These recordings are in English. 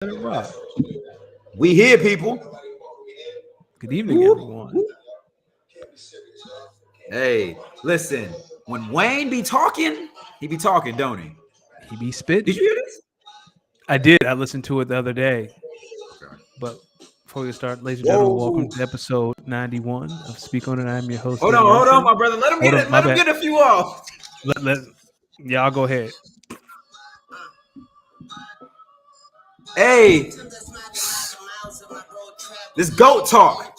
Let it rock. We here, people. Good evening, Whoop, everyone. whoop. Hey, listen. When Wayne be talking, he be talking, don't he? He be Did spitting. you hear this? I did. I listened to it the other day. Okay. But before we start, ladies and gentlemen, welcome Whoa. to episode 91 of Speak On It. I'm your host, Hold Eddie on, hold on, Olson. my brother. Let him Hold get on, it. my Let him bad. get a few off. Let y'all go ahead. Hey, this goat talk.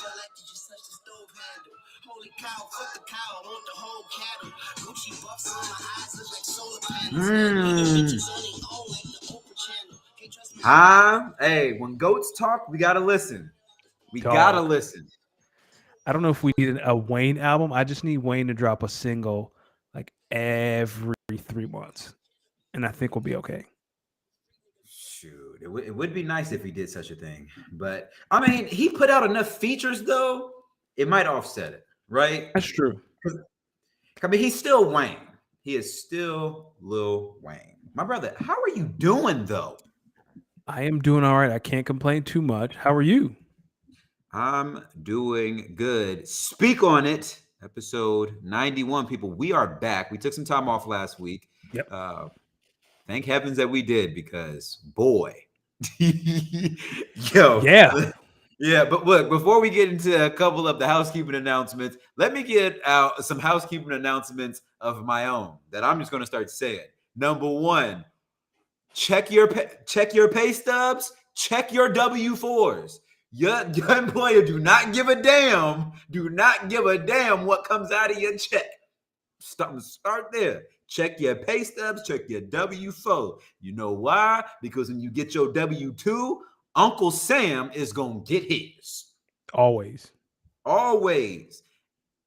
Mm. Huh? Hey, when goats talk, we gotta listen. We gotta Dog. listen. I don't know if we need a Wayne album. I just need Wayne to drop a single like every 3 months. And I think we'll be okay. Shoot, it would be nice if he did such a thing. But I mean, he put out enough features though, it might offset it, right? That's true. I mean, he's still Wayne. He is still Lil Wayne. My brother, how are you doing though? I am doing all right. I can't complain too much. How are you? I'm doing good. Speak on it. Episode 91, people. We are back. We took some time off last week. Yep. Thank heavens that we did because, boy, yo, Yeah. yeah. But look, before we get into a couple of the housekeeping announcements, let me get out some housekeeping announcements of my own that I'm just going to start saying. Number one, check your pay stubs, check your W-4s. Your employer do not give a damn. Do not give a damn what comes out of your check. Start there. Check your pay stubs, check your W-4. You know why? Because when you get your W-2, Uncle Sam is going to get his. Always. Always.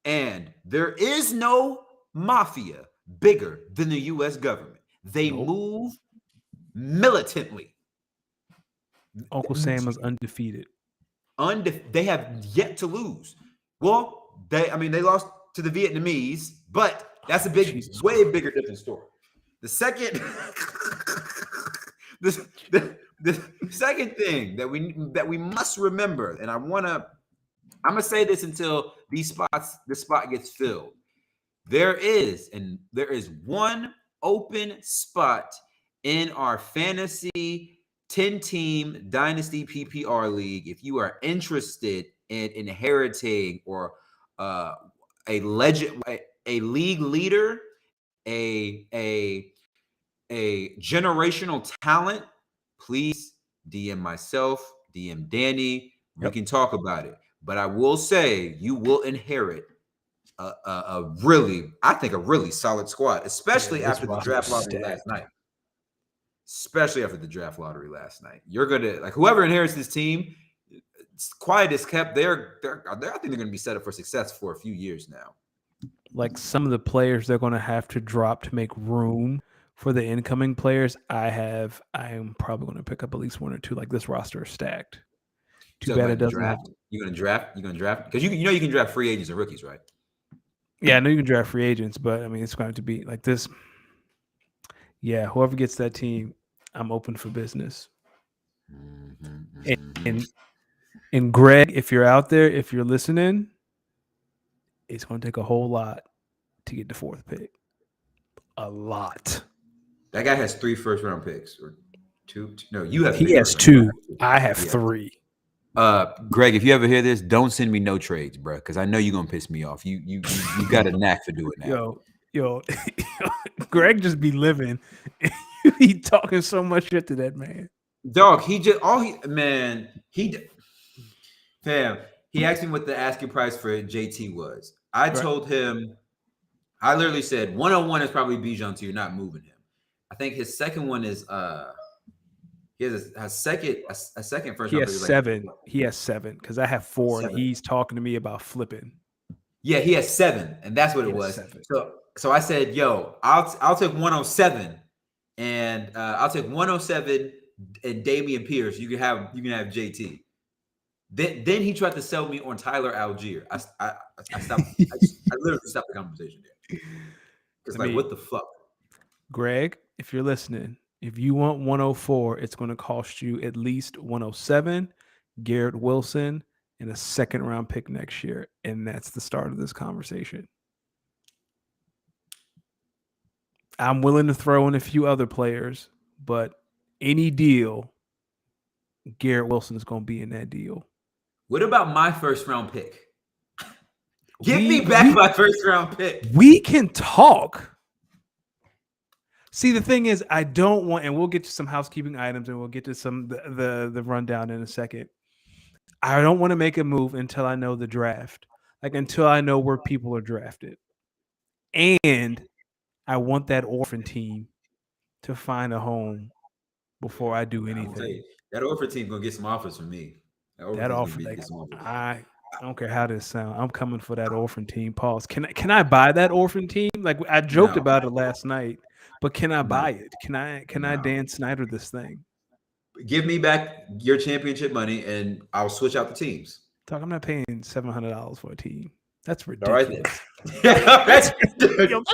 And there is no mafia bigger than the U.S. government. They move militantly. Uncle Sam is undefeated. They have yet to lose. Well, they lost to the Vietnamese, but that's a way bigger different story. The second, the second thing that we must remember, and I'm gonna say this until this spot gets filled. There is one open spot in our fantasy 10-team Dynasty PPR league. If you are interested in inheriting or a league leader, a generational talent, please DM myself, DM Danny. We can talk about it. But I will say you will inherit a really solid squad, especially after the draft lottery last night. Especially after the draft lottery last night, you're gonna like whoever inherits this team. It's quiet is kept. I think they're gonna be set up for success for a few years now. Like some of the players they're going to have to drop to make room for the incoming players. I am probably going to pick up at least one or two. Like this roster is stacked. Too bad it doesn't have. You're gonna draft because you can draft free agents and rookies, right? Yeah, I know you can draft free agents, but I mean it's going to be like this. Yeah, whoever gets that team, I'm open for business. And Greg, if you're out there, if you're listening, it's going to take a whole lot to get the fourth pick. A lot. That guy has 3 first-round picks or two. No, you have. He has 2. I have 3. Greg, if you ever hear this, don't send me no trades, bro, because I know you're gonna piss me off. You got a knack for doing that. Yo, Greg just be living. He talking so much shit to that man. Dog, fam. He asked me what the asking price for JT was. I told him, I literally said 101 is probably Bijan, so you're not moving him. I think his second one is he has a second first. He has 7. He has 7 because I have 4, 7. And he's talking to me about flipping. Yeah, he has 7, and that's what it was. 7. So I said, yo, I'll take 107, and I'll take 107 and Damian Pierce. You can have JT. Then he tried to sell me on Tyler Algier. I stopped. I literally stopped the conversation there. Because what the fuck, Greg? If you're listening If you want 104, it's going to cost you at least 107, Garrett Wilson, and a second round pick next year. And that's the start of this conversation. I'm willing to throw in a few other players, but any deal, Garrett Wilson is going to be in that deal. What about my first round pick? Give me back my first round pick. We can talk. See, the thing is, I don't want, and we'll get to some housekeeping items, and we'll get to some the rundown in a second. I don't want to make a move until I know the draft, like until I know where people are drafted, and I want that orphan team to find a home before I do anything. That orphan team gonna get some offers from me. That orphan, like, I don't care how this sounds. I'm coming for that orphan team. Pause. Can I buy that orphan team? Like I joked about it last night, but can I buy it? Can I Dan Snyder this thing? Give me back your championship money, and I'll switch out the teams. Talk. I'm not paying $700 for a team. That's ridiculous. All right. That's ridiculous.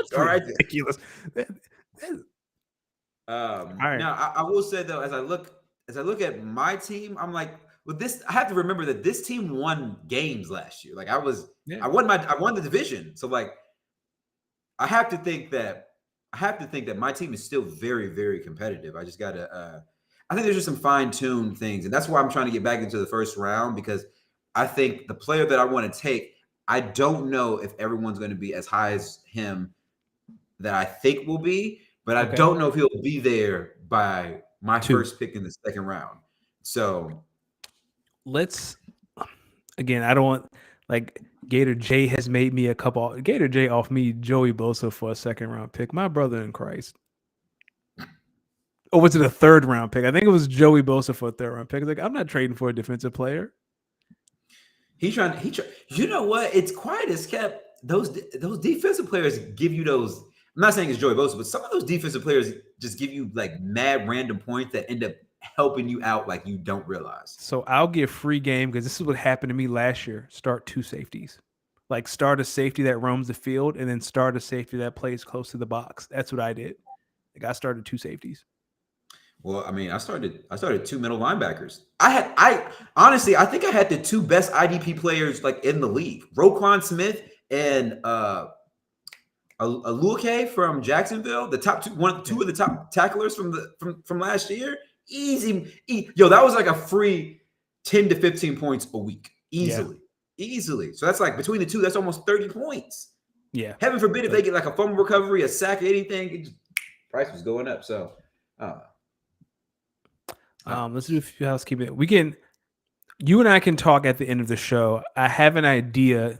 Now I will say though, as I look at my team, I'm like, with this, I have to remember that this team won games last year. Like I won the division. So like, I have to think that my team is still very, very competitive. I just gotta. I think there's just some fine-tuned things, and that's why I'm trying to get back into the first round, because I think the player that I want to take, I don't know if everyone's going to be as high as him that I think will be, but I don't know if he'll be there by my first pick in the second round. So let's, again, I don't want, like, Gator J has made me Gator J off me Joey Bosa for a second round pick. My brother in Christ. Or was it a third round pick? I think it was Joey Bosa for a third round pick. Like, I'm not trading for a defensive player. He you know what? It's quiet as kept. Those defensive players give you those. I'm not saying it's Joey Bosa, but some of those defensive players just give you like mad random points that end up helping you out like you don't realize. So I'll give free game, because this is what happened to me last year. Start two safeties. Like, start a safety that roams the field and then start a safety that plays close to the box. That's what I did. Like, I started two safeties. Well, I mean, I started two middle linebackers. I honestly, I think I had the two best IDP players like in the league: Roquan Smith and Aluake from Jacksonville, the top two of the top tacklers from last year. Easy. Yo, that was like a free 10 to 15 points a week, easily. So that's like between the two, that's almost 30 points. Yeah. Heaven forbid if they get like a fumble recovery, a sack, anything, price was going up. So. Let's do a few housekeeping. You and I can talk at the end of the show. I have an idea,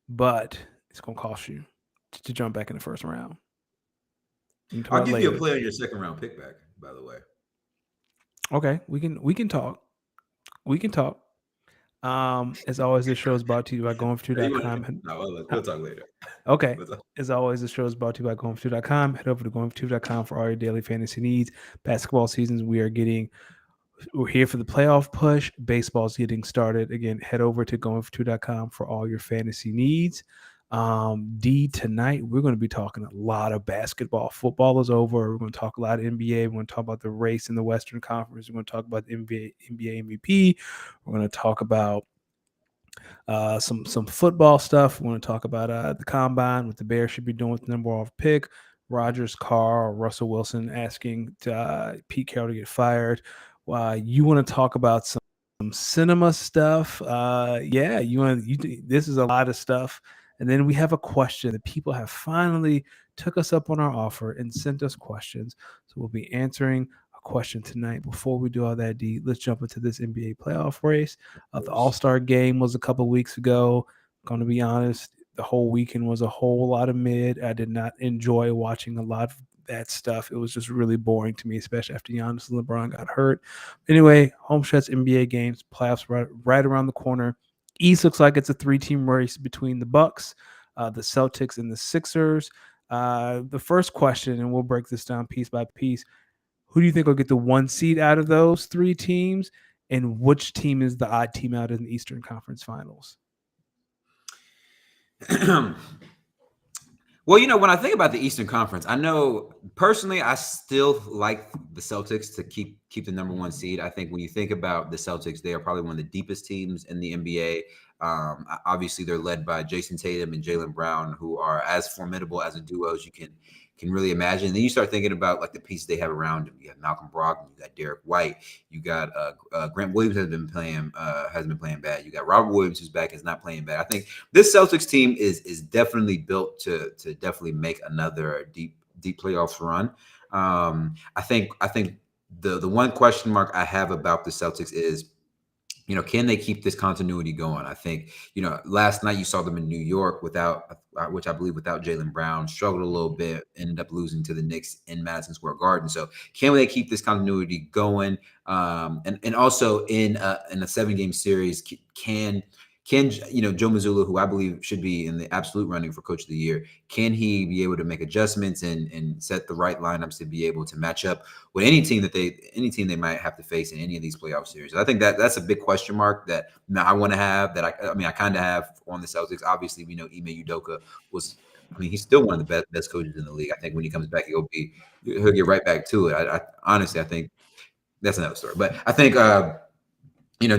but it's gonna cost you to jump back in the first round. I'll give you a player in your second round pick back, by the way. Okay, we can talk. As always, this show is brought to you by GoingFor2.com. No, we'll talk later. Okay. As always, this show is brought to you by GoingFor2.com. Head over to GoingFor2.com for all your daily fantasy needs. Basketball seasons, we're here for the playoff push. Baseball's getting started. Again, head over to GoingFor2.com for all your fantasy needs. Tonight we're going to be talking a lot of basketball. Football is over. We're going to talk a lot of NBA. We're going to talk about the race in the Western Conference. We're going to talk about the NBA MVP. We're going to talk about some football stuff. We're going to talk about the combine, what the Bears should be doing with the number one pick. Rodgers, Carr, or Russell Wilson asking Pete Carroll to get fired. You want to talk about some cinema stuff? This is a lot of stuff. And then we have a question. The people have finally took us up on our offer and sent us questions. So we'll be answering a question tonight. Before we do all that, let's jump into this NBA playoff race. The All-Star game was a couple weeks ago. I'm going to be honest, the whole weekend was a whole lot of mid. I did not enjoy watching a lot of that stuff. It was just really boring to me, especially after Giannis and LeBron got hurt. Anyway, home stretch NBA games, playoffs right around the corner. East looks like it's a 3-team race between the Bucks, the Celtics, and the Sixers. The first question, and we'll break this down piece by piece. Who do you think will get the 1 seed out of those 3 teams? And which team is the odd team out in the Eastern Conference Finals? Well, when I think about the Eastern Conference, I know personally I still like the Celtics to keep the number one seed. I think when you think about the Celtics, they are probably one of the deepest teams in the NBA. Obviously, they're led by Jason Tatum and Jaylen Brown, who are as formidable as a duo as you can really imagine. And then you start thinking about like the pieces they have around them. You have Malcolm Brogdon, you got Derek White, you got Grant Williams has been playing bad. You got Robert Williams who's back is not playing bad. I think this Celtics team is definitely built to definitely make another deep playoffs run. I think the one question mark I have about the Celtics is, can they keep this continuity going? I think, last night you saw them in New York without, which I believe without Jaylen Brown, struggled a little bit, ended up losing to the Knicks in Madison Square Garden. So can they keep this continuity going? And also in a 7-game series, can Joe Mazzulla, who I believe should be in the absolute running for Coach of the Year, can he be able to make adjustments and set the right lineups to be able to match up with any team they might have to face in any of these playoff series? I think that's a big question mark that I want to have. That I kind of have on the Celtics. Obviously, we know Ime Udoka was. He's still one of the best coaches in the league. I think when he comes back, he'll get right back to it. I honestly, I think that's another story. But I think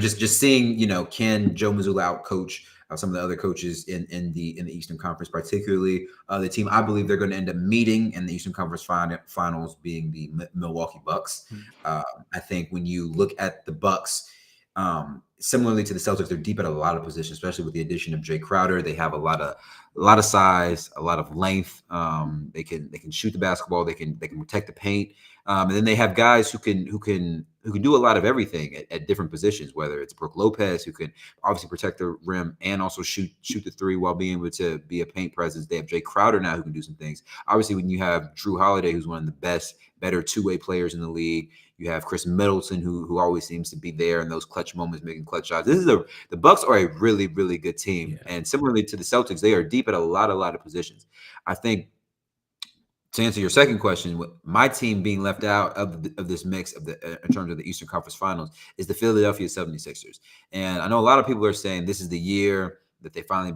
just seeing, can Joe Mazzulla out coach some of the other coaches in the Eastern Conference, particularly the team I believe they're going to end up meeting in the Eastern Conference finals being the Milwaukee Bucks. I think when you look at the Bucks, similarly to the Celtics, they're deep at a lot of positions, especially with the addition of Jay Crowder. They have a lot of size, a lot of length. They can shoot the basketball. They can protect the paint. And then they have guys who can do a lot of everything at different positions, whether it's Brook Lopez, who can obviously protect the rim and also shoot the three while being able to be a paint presence. They have Jay Crowder now who can do some things. Obviously, when you have Drew Holiday, who's one of the better two-way players in the league, you have Chris Middleton, who always seems to be there in those clutch moments, making clutch shots. The Bucks are a really, really good team. Yeah. And similarly to the Celtics, they are deep at a lot of positions. I think, to answer your second question, my team being left out of this mix in terms of the Eastern Conference Finals is the Philadelphia 76ers. And I know a lot of people are saying this is the year that they finally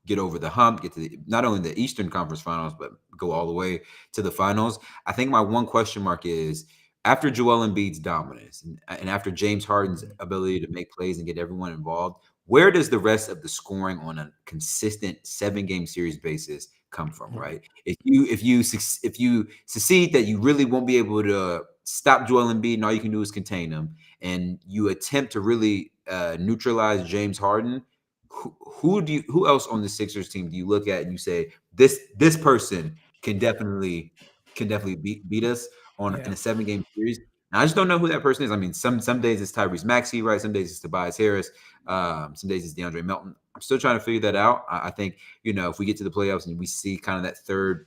get over the hump, get to not only the Eastern Conference Finals, but go all the way to the finals. I think my one question mark is, after Joel Embiid's dominance and after James Harden's ability to make plays and get everyone involved, where does the rest of the scoring on a consistent 7-game series basis come from, right? If you succeed that you really won't be able to stop Joel Embiid and all you can do is contain him, and you attempt to really neutralize James Harden, who else on the Sixers team do you look at and you say this person can definitely beat us in a 7-game series? And I just don't know who that person is. I mean, some days it's Tyrese Maxey, right? Some days it's Tobias Harris. Some days it's DeAndre Melton. I'm still trying to figure that out. I think, if we get to the playoffs and we see kind of that third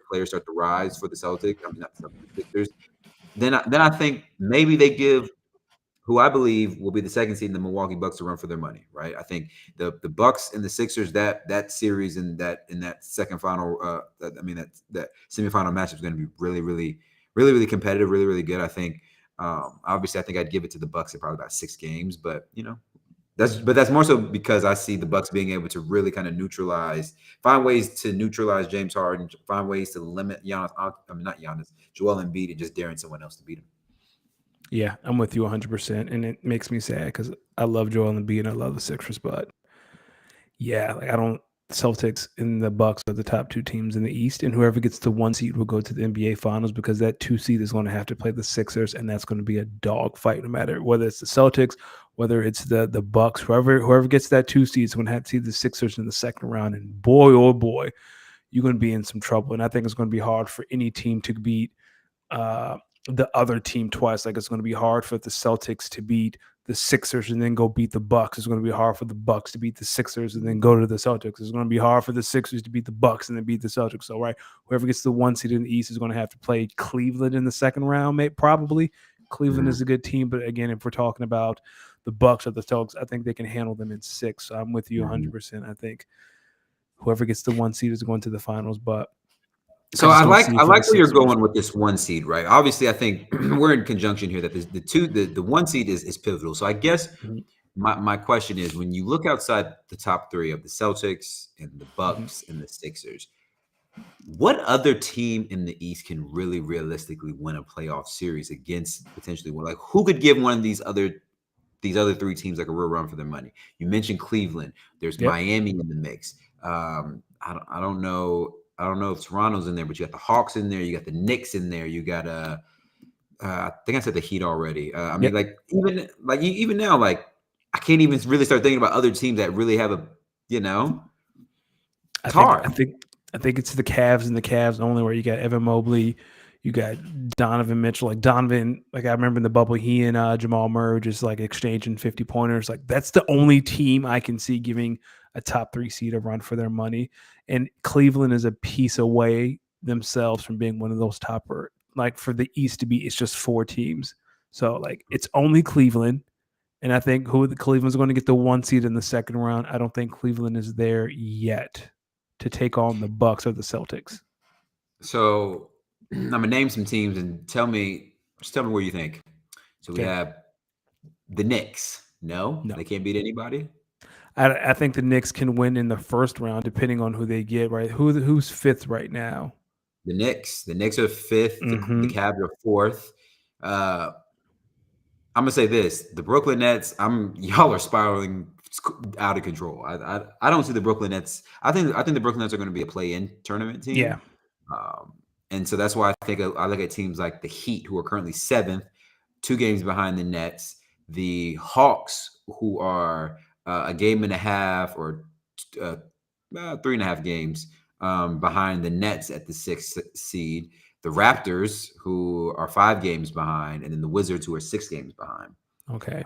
player start to rise for the Celtics, not the Sixers, then I think maybe they give who I believe will be the second seed in the Milwaukee Bucks to run for their money, right? I think the Bucks and the Sixers, that series in that second final, that semifinal matchup is going to be really, really, really, really competitive, really, really good. I think, obviously, I think I'd give it to the Bucks in probably about 6 games, but that's more so because I see the Bucks being able to really kind of find ways to neutralize James Harden, find ways to limit not Giannis, Joel Embiid, and just daring someone else to beat him. Yeah, I'm with you 100%, and it makes me sad because I love Joel Embiid and I love the Sixers, but yeah, Celtics and the Bucks are the top 2 teams in the East, and whoever gets the 1 seed will go to the NBA Finals because that 2 seed is going to have to play the Sixers, and that's going to be a dog fight no matter whether it's the Celtics, whether it's the Bucks, whoever gets that 2 seed is going to have to see the Sixers in the second round, and boy, oh boy, you're going to be in some trouble, and I think it's going to be hard for any team to beat the other team twice. Like, it's going to be hard for the Celtics to beat the Sixers and then go beat the Bucks. It's going to be hard for the Bucks to beat the Sixers and then go to the Celtics. It's going to be hard for the Sixers to beat the Bucks and then beat the Celtics. So, right, whoever gets the 1 seed in the East is going to have to play Cleveland in the second round, probably. Cleveland is a good team, but again, if we're talking about the Bucks or the Celtics, I think they can handle them in 6. So I'm with you 100%. I think whoever gets the 1 seed is going to the finals, but so I like where you're going with this 1 seed, right? Obviously, I think we're in conjunction here that the 1 seed is pivotal. So I guess my question is, when you look outside the top three of the Celtics and the Mhm. Bucks and the Sixers, what other team in the East can really realistically win a playoff series against potentially one? Like, who could give one of these other three teams like a real run for their money? You mentioned Cleveland. There's Yep. Miami in the mix. I don't know. I don't know if Toronto's in there, but you got the Hawks in there. You got the Knicks in there. You got I think I said the Heat already. I mean, Yep. like even now, like I can't even really start thinking about other teams that really have a, you know, I it's think I hard. think I think it's the Cavs and the Cavs only, where you got Evan Mobley, you got Donovan Mitchell. Like Donovan, like I remember in the bubble, he and Jamal Murray just like exchanging 50-pointers. Like that's the only team I can see giving a top 3 seed a run for their money. And Cleveland is a piece away themselves from being one of those topper. Like for the East to be, it's just 4 teams. So like it's only Cleveland. And I think Cleveland's going to get the 1 seed in the second round. I don't think Cleveland is there yet to take on the Bucks or the Celtics. So I'm gonna name some teams and just tell me where you think. So we Okay. have the Knicks. No, No. they can't beat anybody. I think the Knicks can win in the first round, depending on who they get, right? Who's fifth right now? The Knicks are fifth. The Mm-hmm. Cavs are fourth. Uh, I'm gonna say this: the Brooklyn Nets. Y'all are spiraling out of control. I don't see the Brooklyn Nets. I think the Brooklyn Nets are going to be a play-in tournament Yeah. team, um, and so that's why I think I look at teams like the Heat, who are currently seventh, 2 games behind the Nets. The Hawks, who are a game and a half or 3.5 games behind the Nets at the 6th seed. The Raptors, who are 5 games behind, and then the Wizards, who are 6 games behind. Okay.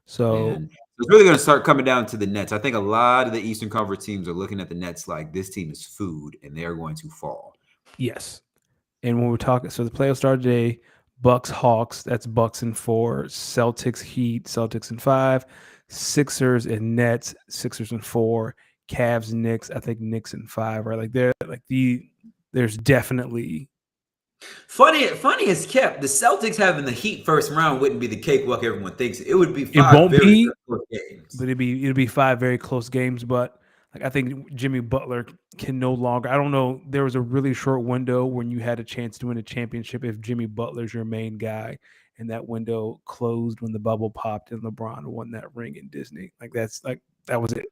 So And it's really going to start coming down to the Nets. I think a lot of the Eastern Conference teams are looking at the Nets like this team is food, and they're going to fall. yes. And when we're talking, so the playoffs start today. Bucks, Hawks. That's Bucks in 4. Celtics, Heat. Celtics in 5. Sixers and Nets. Sixers in 4. Cavs, Knicks. I think Knicks in 5. Right, like they're like There's definitely. Funny as kept, the Celtics having the Heat first round wouldn't be the cakewalk everyone thinks. It would be It 5 won't very be, close games. but it'd be 5 very close games. But like I think Jimmy Butler can no longer. I don't know. There was a really short window when you had a chance to win a championship if Jimmy Butler's your main guy, and that window closed when the bubble popped and LeBron won that ring in Disney. That was it.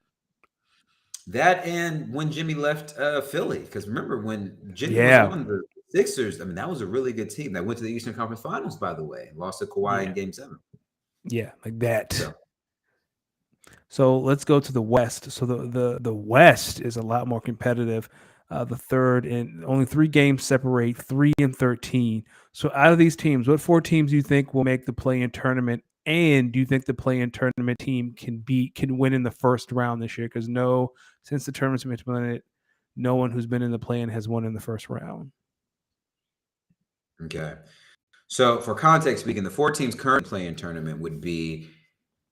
That and when Jimmy left Philly, because remember when Jimmy was Yeah, on the Sixers, I mean that was a really good team that went to the Eastern Conference Finals, by the way, lost to Kawhi in yeah, Game 7. yeah, like that. So So let's go to the West. So the West is a lot more competitive. The third, and only 3 games separate 3 and 13. So out of these teams, what 4 teams do you think will make the play-in tournament? And do you think the play-in tournament team can win in the first round this year? Because since the tournament's been implemented, no one who's been in the play-in has won in the first round. okay. So for context speaking, the 4 teams currently playing tournament would be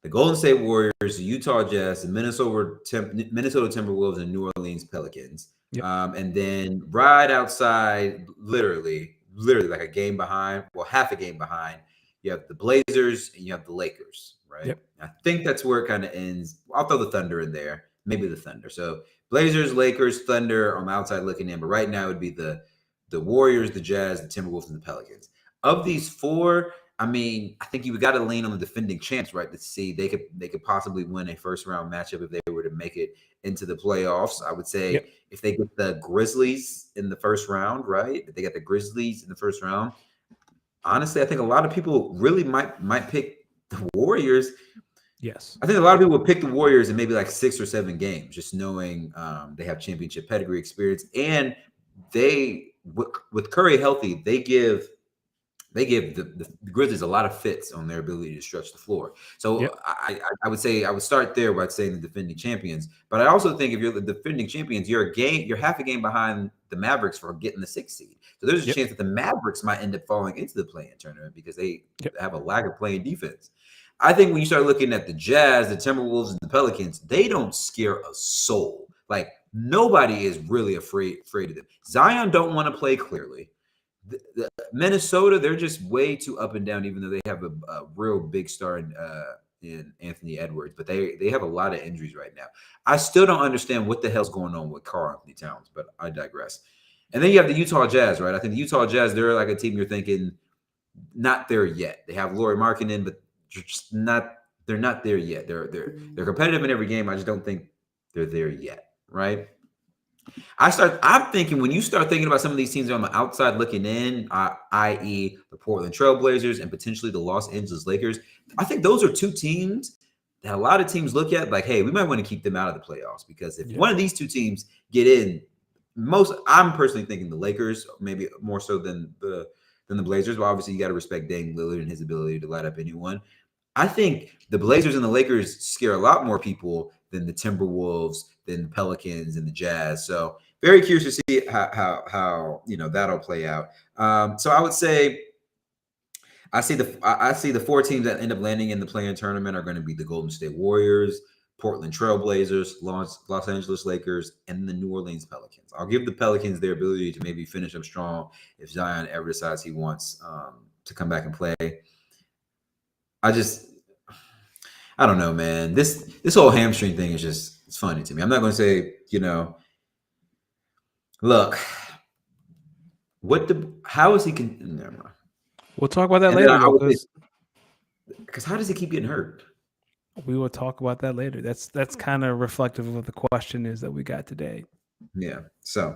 the Golden State Warriors, the Utah Jazz, the Minnesota Timberwolves, and New Orleans Pelicans. Yep. And then right outside, literally like a game behind, well, half a game behind, you have the Blazers and you have the Lakers, right? Yep. I think that's where it kind of ends. I'll throw the Thunder in there, maybe the Thunder. So Blazers, Lakers, Thunder on the outside looking in, but right now it would be the Warriors, the Jazz, the Timberwolves, and the Pelicans. Of these 4, I mean, I think you got to lean on the defending champs, right? To see they could possibly win a first round matchup if they were to make it into the playoffs. I would say Yep. if they get the Grizzlies in the first round, right? If they get the Grizzlies in the first round, honestly, I think a lot of people really might pick the Warriors. Yes. I think a lot of people would pick the Warriors in maybe like 6 or 7 games, just knowing they have championship pedigree experience, and they with Curry healthy, they give the Grizzlies a lot of fits on their ability to stretch the floor. So Yep. I would say I would start there by saying the defending champions. But I also think if you're the defending champions, you're half a game behind the Mavericks for getting the 6th seed. So there's a Yep. chance that the Mavericks might end up falling into the play-in tournament because they Yep. have a lack of playing defense. I think when you start looking at the Jazz, the Timberwolves, and the Pelicans, they don't scare a soul. Like nobody is really afraid of them. Zion don't want to play clearly. Minnesota, they're just way too up and down, even though they have a real big star in in Anthony Edwards, but they have a lot of injuries right now. I still don't understand what the hell's going on with Karl Anthony Towns, but I digress. And then you have the Utah Jazz, right? I think the Utah Jazz, they're like a team you're thinking not there yet. They have Lauri Markkanen, but just not. They're not there yet. They're competitive in every game. I just don't think they're there yet, right? I'm thinking when you start thinking about some of these teams on the outside looking in, i.e., the Portland Trailblazers and potentially the Los Angeles Lakers, I think those are two teams that a lot of teams look at like, hey, we might want to keep them out of the playoffs because if one of these two teams get in, I'm personally thinking the Lakers, maybe more so than the Blazers. But obviously, you got to respect Dame Lillard and his ability to light up anyone. I think the Blazers and the Lakers scare a lot more people than the Timberwolves, than the Pelicans and the Jazz. So very curious to see how that'll play out. So I would say I see the four teams that end up landing in the play-in tournament are going to be the Golden State Warriors, Portland Trailblazers, Los Angeles Lakers, and the New Orleans Pelicans. I'll give the Pelicans their ability to maybe finish up strong if Zion ever decides he wants to come back and play. I don't know, man. This whole hamstring thing is it's funny to me. I'm not going to say, look, how is he? Never mind. We'll talk about that later. Because how does he keep getting hurt? We will talk about that later. That's kind of reflective of what the question is that we got today. Yeah. So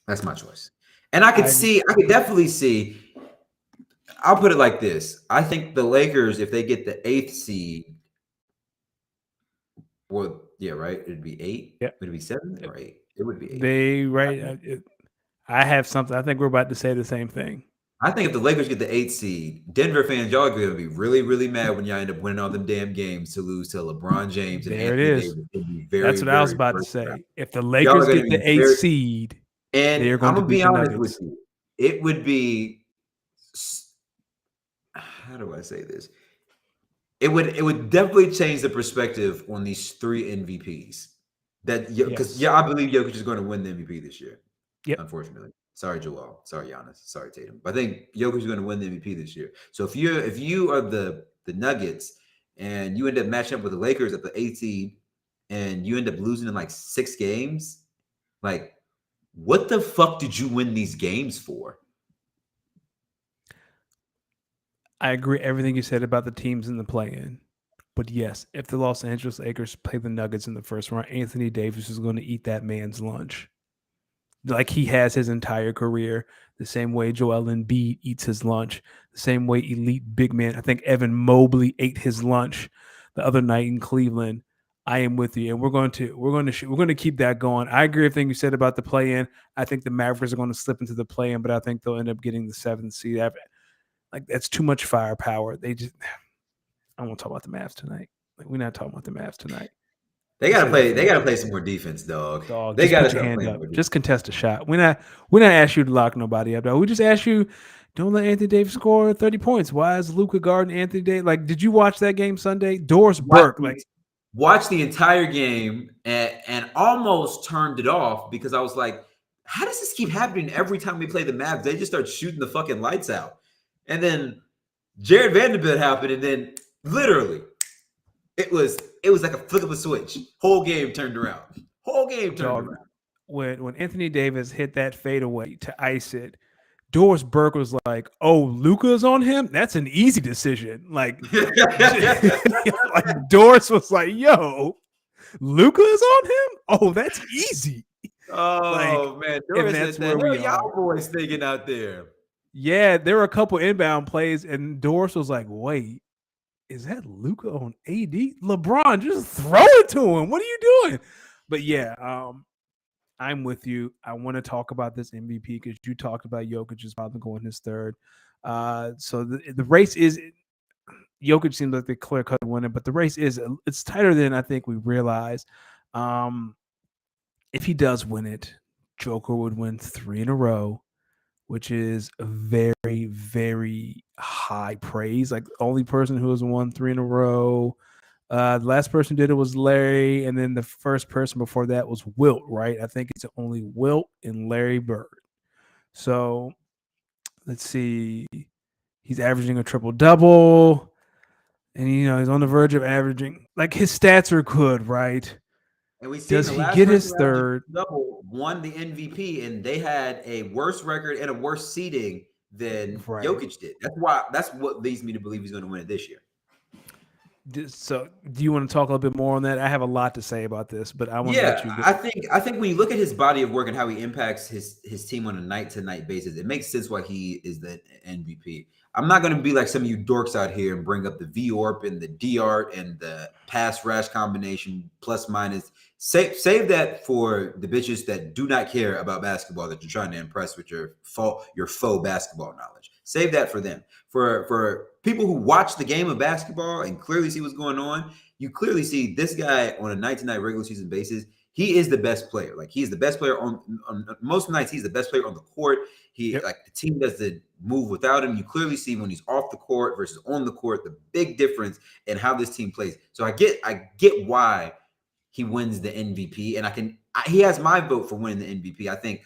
that's my choice. And I could definitely see. I'll put it like this. I think the Lakers, if they get the 8th seed, well, yeah, right. It'd be 8. Yeah. Would it be 7 or 8? It would be 8. I have something. I think we're about to say the same thing. I think if the Lakers get the 8th seed, Denver fans, y'all are going to be really, really mad when y'all end up winning all them damn games to lose to LeBron James and Anthony Davis. That's what I was about to say. If the Lakers get the 8th seed, and they're going to be honest with you, it would be. How do I say this? It would definitely change the perspective on these 3 MVPs. Because I believe Jokic is going to win the MVP this year. Yep. Unfortunately. Sorry, Joel. Sorry, Giannis. Sorry, Tatum. But I think Jokic is going to win the MVP this year. So if you are the Nuggets and you end up matching up with the Lakers at the 8th seed and you end up losing in like 6 games, like what the fuck did you win these games for? I agree everything you said about the teams in the play-in. But yes, if the Los Angeles Lakers play the Nuggets in the first round, Anthony Davis is going to eat that man's lunch. Like he has his entire career, the same way Joel Embiid eats his lunch, the same way elite big man. I think Evan Mobley ate his lunch the other night in Cleveland. I am with you, and we're going to keep that going. I agree with everything you said about the play-in. I think the Mavericks are going to slip into the play-in, but I think they'll end up getting the 7th seed. Like that's too much firepower. I won't talk about the Mavs tonight. Like we're not talking about the Mavs tonight. They gotta play some more defense, dog. They gotta put your hand up. Just contest a shot. We're not asking you to lock nobody up, dog. We just ask you, don't let Anthony Davis score 30 points. Why is Luka guarding Anthony Davis? Like, did you watch that game Sunday? Doris Burke, watched the entire game and almost turned it off because I was like, how does this keep happening every time we play the Mavs? They just start shooting the fucking lights out. And then Jared Vanderbilt happened, and then literally it was like a flick of a switch. Whole game turned around. When Anthony Davis hit that fadeaway to ice it, Doris Burke was like, "Oh, Luka's on him. That's an easy decision." Like, like Doris was like, "Yo, Luka is on him. Oh, that's easy." Oh man, Doris, that's where y'all boys thinking out there. Yeah, there were a couple inbound plays, and Doris was like, "Wait, is that Luka on AD? LeBron, just throw it to him. What are you doing?" But yeah, I'm with you. I want to talk about this MVP because you talked about Jokic is probably going his 3rd. So the race is Jokic seems like the clear-cut winner, but the race it's tighter than I think we realize. If he does win it, Joker would win 3 in a row, which is a very, very high praise. Like the only person who has won 3 in a row. The last person did it was Larry, and then the first person before that was Wilt, right? I think it's only Wilt and Larry Bird. So let's see. He's averaging a triple-double. And he's on the verge of averaging. Like his stats are good, right? And we seen Does the he last get person his who averaged a third? double won the MVP, and they had a worse record and a worse seeding than Right. Jokic did. That's what leads me to believe he's going to win it this year. So, do you want to talk a little bit more on that? I have a lot to say about this, but I want to let Yeah, you go. I think when you look at his body of work and how he impacts his team on a night to night basis, it makes sense why he is the MVP. I'm not going to be like some of you dorks out here and bring up the VORP and the DART and the pass rash combination plus minus. Save that for the bitches that do not care about basketball that you're trying to impress with your faux basketball knowledge. Save that for them. For people who watch the game of basketball and clearly see what's going on, you clearly see this guy on a night-to-night regular season basis. He is the best player. Like he's the best player on most nights. He's the best player on the court. He Yep. like the team doesn't move without him. You clearly see when he's off the court versus on the court the big difference in how this team plays. So I get why he wins the MVP, and he has my vote for winning the MVP. I think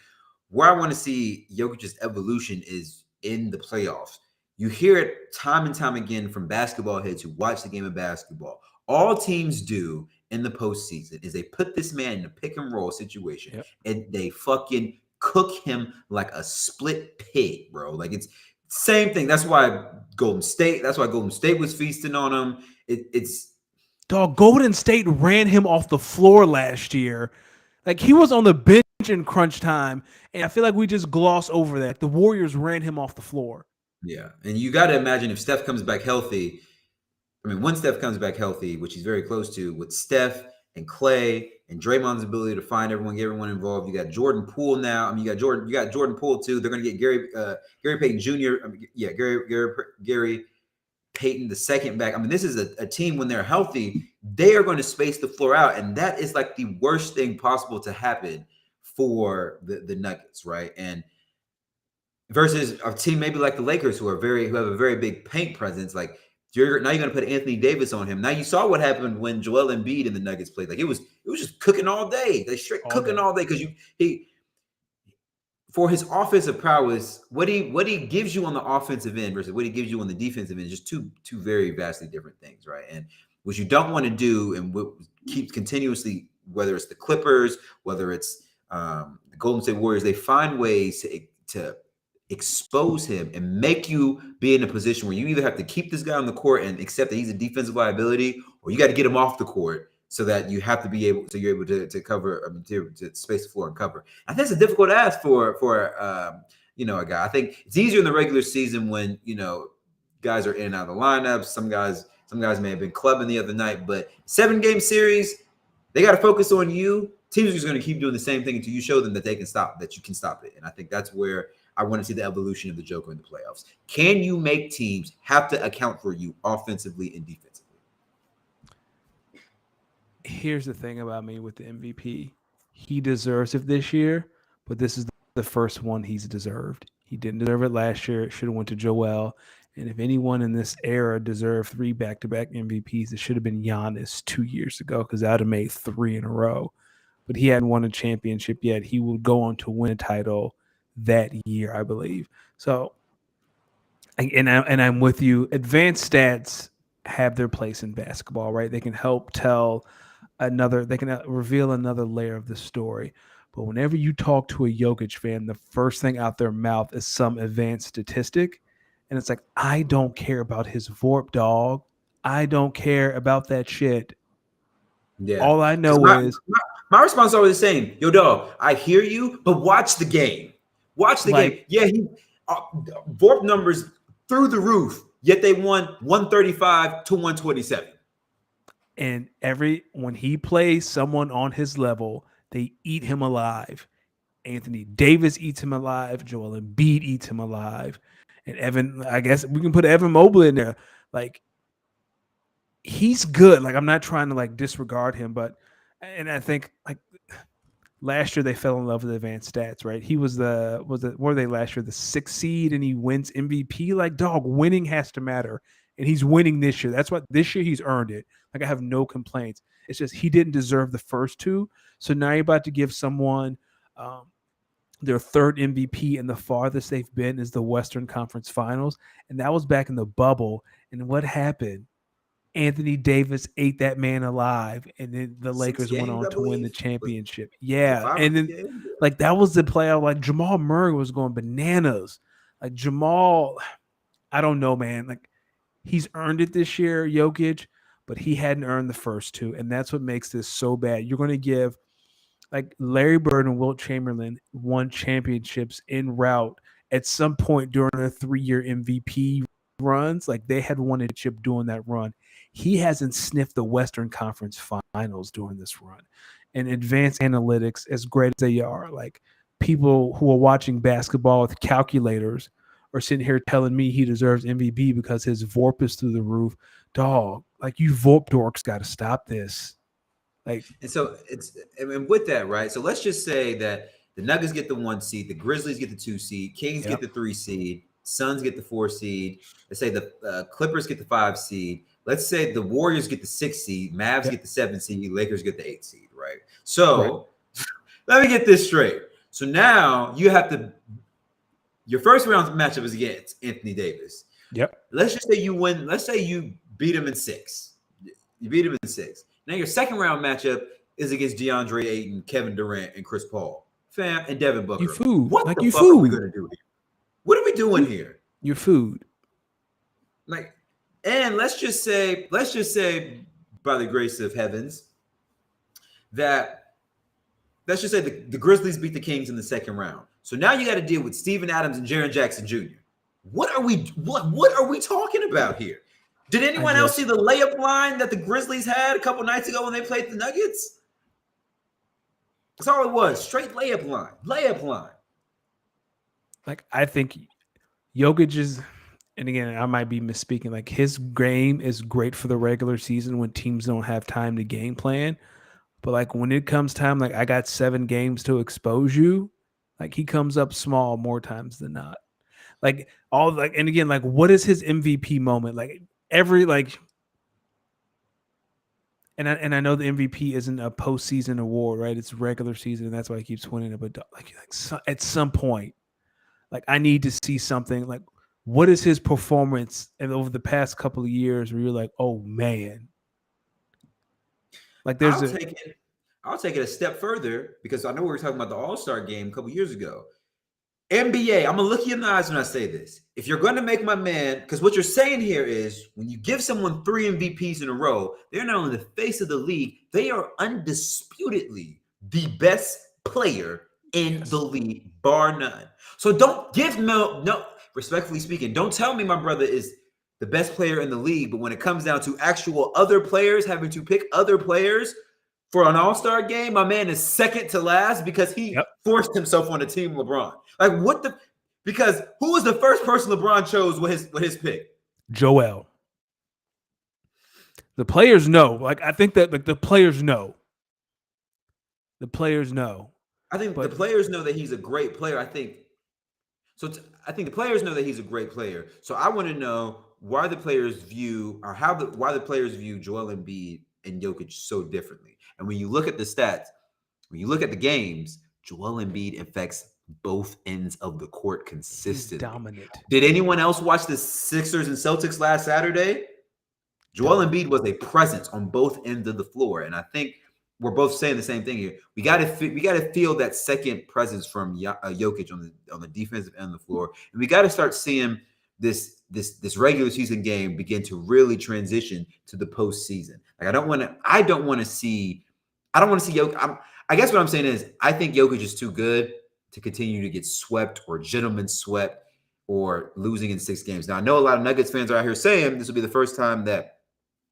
where I want to see Jokic's evolution is in the playoffs. You hear it time and time again from basketball heads who watch the game of basketball. All teams do in the postseason is they put this man in a pick and roll situation Yep. and they fucking cook him like a split pig, bro. Like it's same thing. That's why Golden State was feasting on him. It's Dog, Golden State ran him off the floor last year. Like he was on the bench in crunch time, and I feel like we just gloss over that. The Warriors ran him off the floor. yeah. And you got to imagine if Steph comes back healthy. I mean, when Steph comes back healthy, which he's very close to, with Steph and Clay and Draymond's ability to find everyone, get everyone involved. You got Jordan Poole now. I mean, you got Jordan Poole too. They're going to get Gary Payton Jr. Gary Payton the second back. I mean, this is a team when they're healthy, they are going to space the floor out, and that is like the worst thing possible to happen for the Nuggets, right? And versus a team maybe like the Lakers who have a very big paint presence. Like now you're going to put Anthony Davis on him. Now you saw what happened when Joel Embiid and the Nuggets played. Like it was just cooking all day. They straight cooking all day because he for his offensive prowess, what he gives you on the offensive end versus what he gives you on the defensive end is just two very vastly different things, right? And what you don't want to do, and what keeps continuously, whether it's the Clippers, whether it's the Golden State Warriors, they find ways to expose him and make you be in a position where you either have to keep this guy on the court and accept that he's a defensive liability, or you got to get him off the court so that you have to be able to you're able to cover to space the floor and cover. I think it's a difficult ask for a guy. I think it's easier in the regular season when guys are in and out of the lineups. Some guys may have been clubbing the other night, but 7-game series, they got to focus on you. Teams are just going to keep doing the same thing until you show them that you can stop it. And I think that's where I want to see the evolution of the Joker in the playoffs. Can you make teams have to account for you offensively and defensively? Here's the thing about me with the MVP. He deserves it this year, but this is the first one he's deserved. He didn't deserve it last year. It should have went to Joel. And if anyone in this era deserved 3 back-to-back MVPs, it should have been Giannis 2 years ago because that would have made 3 in a row. But he hadn't won a championship yet. He will go on to win a title that year, I believe. So, and I'm with you. Advanced stats have their place in basketball, right? They can help they can reveal another layer of the story. But whenever you talk to a Jokic fan, the first thing out their mouth is some advanced statistic. And it's like, I don't care about his VORP, dog. I don't care about that shit. Yeah. All I know is my response is always the same. Yo, dog, I hear you, but watch the game. Watch the game. Yeah, he VORP numbers through the roof, yet they won 135 to 127. And when he plays someone on his level, they eat him alive. Anthony Davis eats him alive. Joel Embiid eats him alive. And Evan, I guess we can put Evan Mobley in there. Like, he's good. Like, I'm not trying to disregard him, and I think last year they fell in love with advanced stats, right? He was what were they last year? The 6th seed, and he wins MVP. Like, dog, winning has to matter. And he's winning this year. That's what this year he's earned it. Like, I have no complaints. It's just he didn't deserve the first 2. So now you're about to give someone their 3rd MVP, and the farthest they've been is the Western Conference Finals. And that was back in the bubble. And what happened? Anthony Davis ate that man alive, and then the 6 Lakers went games, on I to win the believe. championship. Was it Yeah, 5 or and 6 then games? like that was the playoff. Like Jamal Murray was going bananas. Like Jamal, I don't know, man. Like he's earned it this year, Jokic, but he hadn't earned the first two, and that's what makes this so bad. You're going to give like Larry Bird and Wilt Chamberlain won championships en route at some point during a 3-year MVP runs. Like they had won a chip doing that run. He hasn't sniffed the Western Conference Finals during this run. And advanced analytics, as great as they are, like people who are watching basketball with calculators are sitting here telling me he deserves MVP because his VORP is through the roof. Dog, like you VORP dorks got to stop this. Like, And so I mean, with that, right? So let's just say that the Nuggets get the 1 seed, the Grizzlies get the 2 seed, Kings get the 3 seed, Suns get the 4 seed. Let's say the Clippers get the 5 seed. Let's say the Warriors get the 6 seed, Mavs get the 7 seed, Lakers get the 8 seed, right? So let me get this straight. So now you have to, your first round matchup is against Anthony Davis. Yep. Let's just say you win. Let's say you beat him in 6. You beat him in 6. Now your second round matchup is against DeAndre Ayton, Kevin Durant, and Chris Paul, fam, and Devin Booker. You food. What like the you fuck food. are we gonna do here? What are we doing here? Your food. Like, and let's just say, by the grace of heavens, that let's just say the Grizzlies beat the Kings in the second round. So now you got to deal with Steven Adams and Jaren Jackson Jr. What are we talking about here? Did anyone else see the layup line that the Grizzlies had a couple nights ago when they played the Nuggets? That's all it was. Straight layup line. Layup line. Like, I think Jokic is, and again, I might be misspeaking, like his game is great for the regular season when teams don't have time to game plan. But like when it comes time, like I got 7 games to expose you, like he comes up small more times than not. Like all like, and again, like what is his MVP moment? Like every like, and I know the MVP isn't a postseason award, right? It's regular season, and that's why he keeps winning it. But like so, at some point, like I need to see something. Like what is his performance and over the past couple of years where you're like, oh man, like there's I'll take it a step further because I know we were talking about the All-Star game a couple years ago. NBA, I'm gonna look you in the eyes when I say this. If you're gonna make my man, because what you're saying here is when you give someone 3 MVPs in a row, they're not only the face of the league, they are undisputedly the best player in the league, bar none. So don't give no, respectfully speaking, don't tell me my brother is the best player in the league, but when it comes down to actual other players, having to pick other players for an All-Star game, my man is second to last because he forced himself on the team LeBron. Like what the? Because who was the first person LeBron chose with his pick? Joel. The players know. Like I think that like the players know. The players know. I think the players know that he's a great player. I think so. I think the players know that he's a great player. So I want to know why the players view or why the players view Joel Embiid and Jokic so differently. And when you look at the stats, when you look at the games, Joel Embiid affects both ends of the court consistently. He's dominant. Did anyone else watch the Sixers and Celtics last Saturday? Joel Embiid was a presence on both ends of the floor, and I think we're both saying the same thing here. We got to feel that second presence from Jokic on the defensive end of the floor, and we got to start seeing this regular season game begin to really transition to the postseason. Like I don't want to see Jokic. I guess what I'm saying is I think Jokic is too good to continue to get swept or gentlemen swept or losing in 6 games. Now I know a lot of Nuggets fans are out here saying this will be the first time that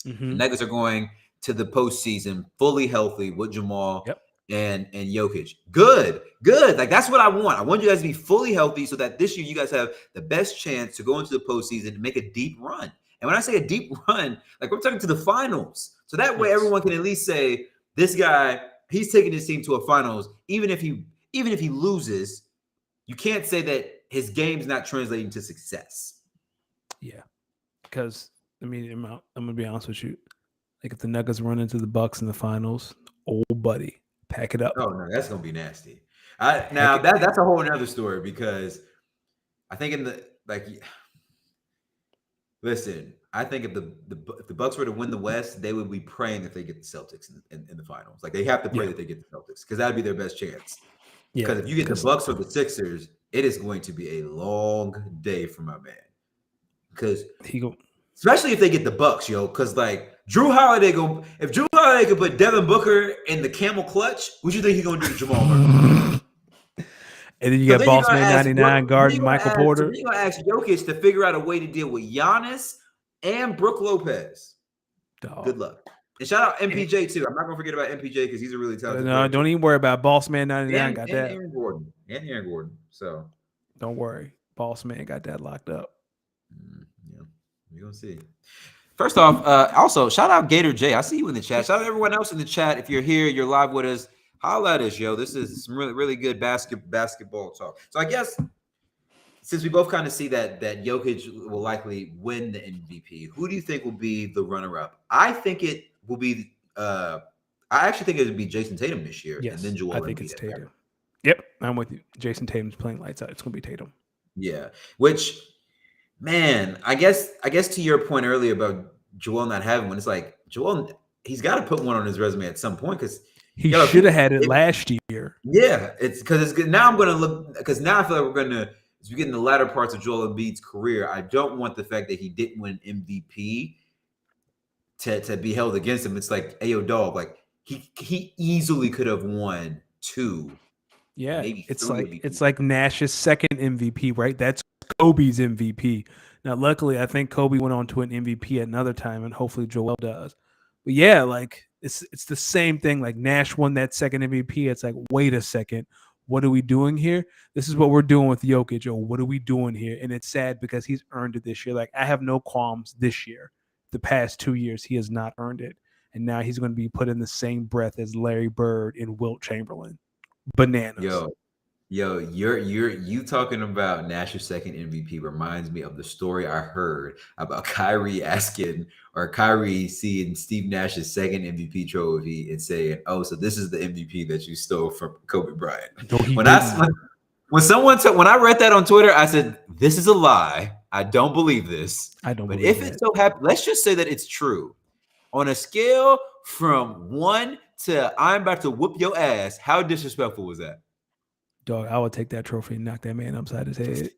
the Nuggets are going to the postseason fully healthy with Jamal and Jokic. Good. Like that's what I want. I want you guys to be fully healthy so that this year you guys have the best chance to go into the postseason and make a deep run. And when I say a deep run, like we're talking to the finals. So that way everyone can at least say this guy, he's taking his team to a finals. Even if he loses, you can't say that his game's not translating to success. Yeah, because I mean, I'm gonna be honest with you. Like if the Nuggets run into the Bucks in the finals, old buddy, pack it up. Oh no, that's gonna be nasty. That's a whole another story because I think listen, I think if the Bucks were to win the West, they would be praying that they get the Celtics in the finals. Like they have to pray that they get the Celtics because that'd be their best chance. Yeah, because if you get the Bucks or the Sixers, it is going to be a long day for my man. Because especially if they get the Bucks, yo, because like if Drew Holiday could put Devin Booker in the camel clutch, what you think he's gonna do to Jamal Murray? And then you got Boss Man 99 guarding Michael Porter. So then you're gonna ask Jokic to figure out a way to deal with Giannis and Brook Lopez. Dog. Good luck. And shout out MPJ too. I'm not gonna forget about MPJ because he's a really talented player. Don't even worry about Boss Man 99 got that. Aaron Gordon. So don't worry. Boss Man got that locked up. Yeah, we're gonna see. First off, also shout out Gator J. I see you in the chat. Shout out everyone else in the chat. If you're here, you're live with us. Holla at us, yo. This is some really, really good basketball talk. So I guess since we both kind of see that Jokic will likely win the MVP, who do you think will be the runner-up? I think it will be. I actually think it would be Jason Tatum this year. Yes, and then Joel I think it's Tatum. Yep, I'm with you. Jason Tatum's playing lights out. It's gonna be Tatum. Yeah, which, man, I guess to your point earlier about Joel not having one, it's like Joel, he's got to put one on his resume at some point because. He should have had it last year. Yeah, it's because it's good. Now I'm going to look because now I feel like we're going to as we get in the latter parts of Joel Embiid's career. I don't want the fact that he didn't win MVP to be held against him. It's like, hey, yo, dog, like he easily could have won 2. Yeah, maybe it's like Nash's second MVP, right? That's Kobe's MVP. Now, luckily, I think Kobe went on to an MVP at another time, and hopefully Joel does. But yeah, like. It's the same thing. Like Nash won that second MVP. It's like, wait a second, what are we doing here? This is what we're doing with Jokic. Oh, what are we doing here? And it's sad because he's earned it this year. Like I have no qualms this year. The past 2 years, he has not earned it, and now he's going to be put in the same breath as Larry Bird and Wilt Chamberlain. Bananas. Yo, you talking about Nash's second MVP reminds me of the story I heard about Kyrie seeing Steve Nash's second MVP trophy and saying, "Oh, so this is the MVP that you stole from Kobe Bryant." No, when I read that on Twitter, I said, "This is a lie. I don't believe this." But if it so happens, let's just say that it's true. On a scale from 1 to I'm about to whoop your ass, how disrespectful was that? Dog, I would take that trophy and knock that man upside his head.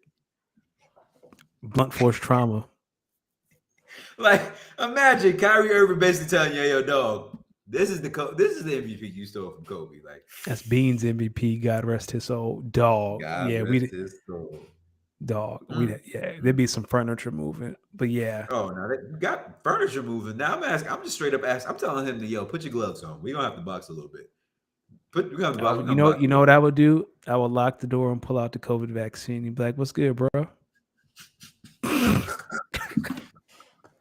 Blunt force trauma. Like, imagine Kyrie Irving basically telling you, yo, dog, this is the MVP you stole from Kobe. Like, that's Bean's MVP. God rest his soul. Dog. His soul. Dog. There'd be some furniture moving. But yeah. Oh, no, they got furniture moving. Now I'm just straight up asking. I'm telling him to put your gloves on. We're gonna have to box a little bit. You know what I would do? I would lock the door and pull out the COVID vaccine. You'd be like, "What's good, bro?"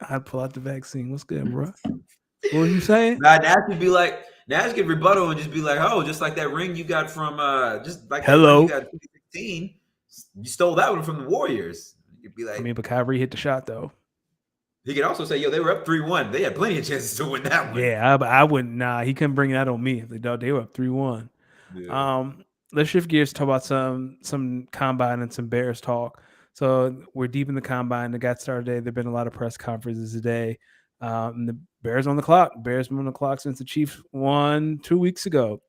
I'd pull out the vaccine. What's good, bro? What were you saying? Nash could rebuttal and just be like, "Oh, just like that ring you got from just like hello, you got 2016, you stole that one from the Warriors." You'd be like, but Kyrie hit the shot though. He could also say, "Yo, they were up 3-1. They had plenty of chances to win that one." Yeah, I wouldn't. Nah, he couldn't bring that on me. They were up 3-1. Yeah. Let's shift gears to talk about some combine and some Bears talk. So we're deep in the combine. It got started today. There've been a lot of press conferences today. And the Bears on the clock. Bears been on the clock since the Chiefs won 2 weeks ago.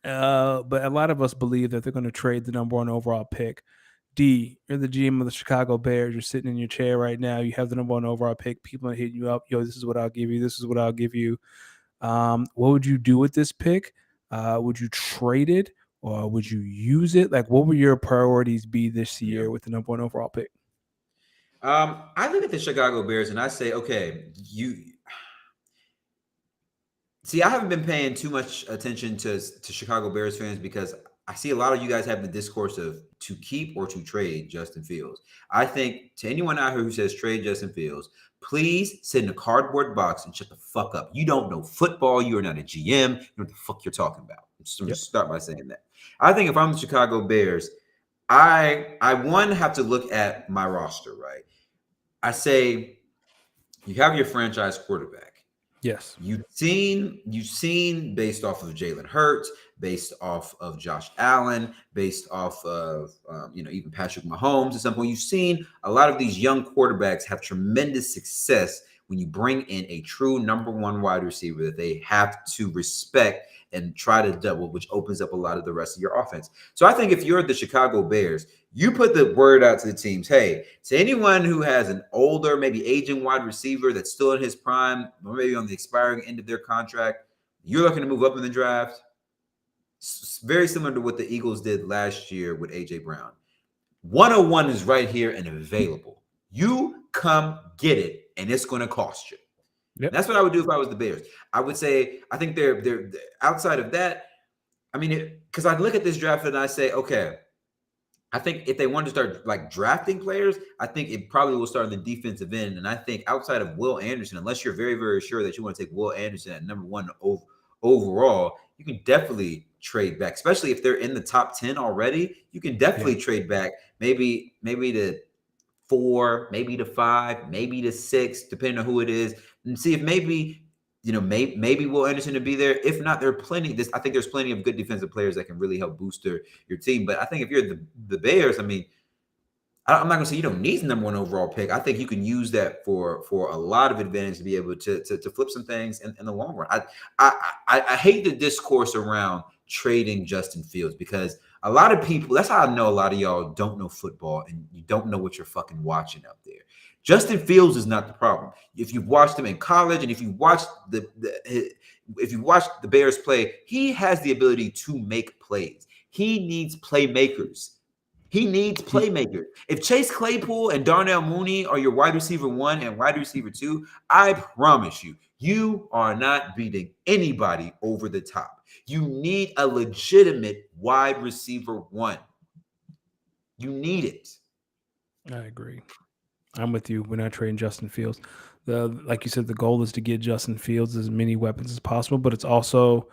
But a lot of us believe that they're going to trade the number 1 overall pick. D, you're the GM of the Chicago Bears. You're sitting in your chair right now. You have the number 1 overall pick. People are hitting you up. Yo, this is what I'll give you. This is what I'll give you. What would you do with this pick? Would you trade it or would you use it? Like, what would your priorities be this year with the number 1 overall pick? I look at the Chicago Bears and I say, okay, I haven't been paying too much attention to Chicago Bears fans because I see a lot of you guys have the discourse of to keep or to trade Justin Fields. I think to anyone out here who says trade Justin Fields, please sit in a cardboard box and shut the fuck up. You don't know football. You are not a GM. You know what the fuck you're talking about. I'm just start by saying that. I think if I'm the Chicago Bears, I have to look at my roster, right? I say you have your franchise quarterback. Yes. You've seen based off of Jalen Hurts, based off of Josh Allen, based off of even Patrick Mahomes. At some point, you've seen a lot of these young quarterbacks have tremendous success when you bring in a true number one wide receiver that they have to respect and try to double, which opens up a lot of the rest of your offense. So I think if you're the Chicago Bears, you put the word out to the teams, hey, to anyone who has an older, maybe aging wide receiver that's still in his prime, or maybe on the expiring end of their contract, you're looking to move up in the draft. Very similar to what the Eagles did last year with A.J. Brown. 101 is right here and available. You come get it, and it's going to cost you. Yep. That's what I would do if I was the Bears. I would say, I think they're outside of that. I mean, because I look at this draft and I say, okay, I think if they want to start like drafting players, I think it probably will start on the defensive end. And I think outside of Will Anderson, unless you're very, very sure that you want to take Will Anderson at number one overall, you can definitely trade back, especially if they're in the top 10 already. You can definitely trade back, maybe to 4, maybe to 5, maybe to 6, depending on who it is, and see if maybe Will Anderson to be there. If not, there are plenty. I think there's plenty of good defensive players that can really help boost your team. But I think if you're the Bears, I mean, I'm not gonna say you don't need the number one overall pick. I think you can use that for a lot of advantage to be able to flip some things in the long run. I hate the discourse around trading Justin Fields because a lot of people, that's how I know a lot of y'all don't know football and you don't know what you're fucking watching out there. Justin Fields is not the problem. If you've watched him in college and if you watched the Bears play, he has the ability to make plays. He needs playmakers. If Chase Claypool and Darnell Mooney are your wide receiver 1 and wide receiver 2, I promise you are not beating anybody over the top. You need a legitimate wide receiver 1. You need it. I agree. I'm with you. We're not trading Justin Fields. Like you said, the goal is to get Justin Fields as many weapons as possible, but it's also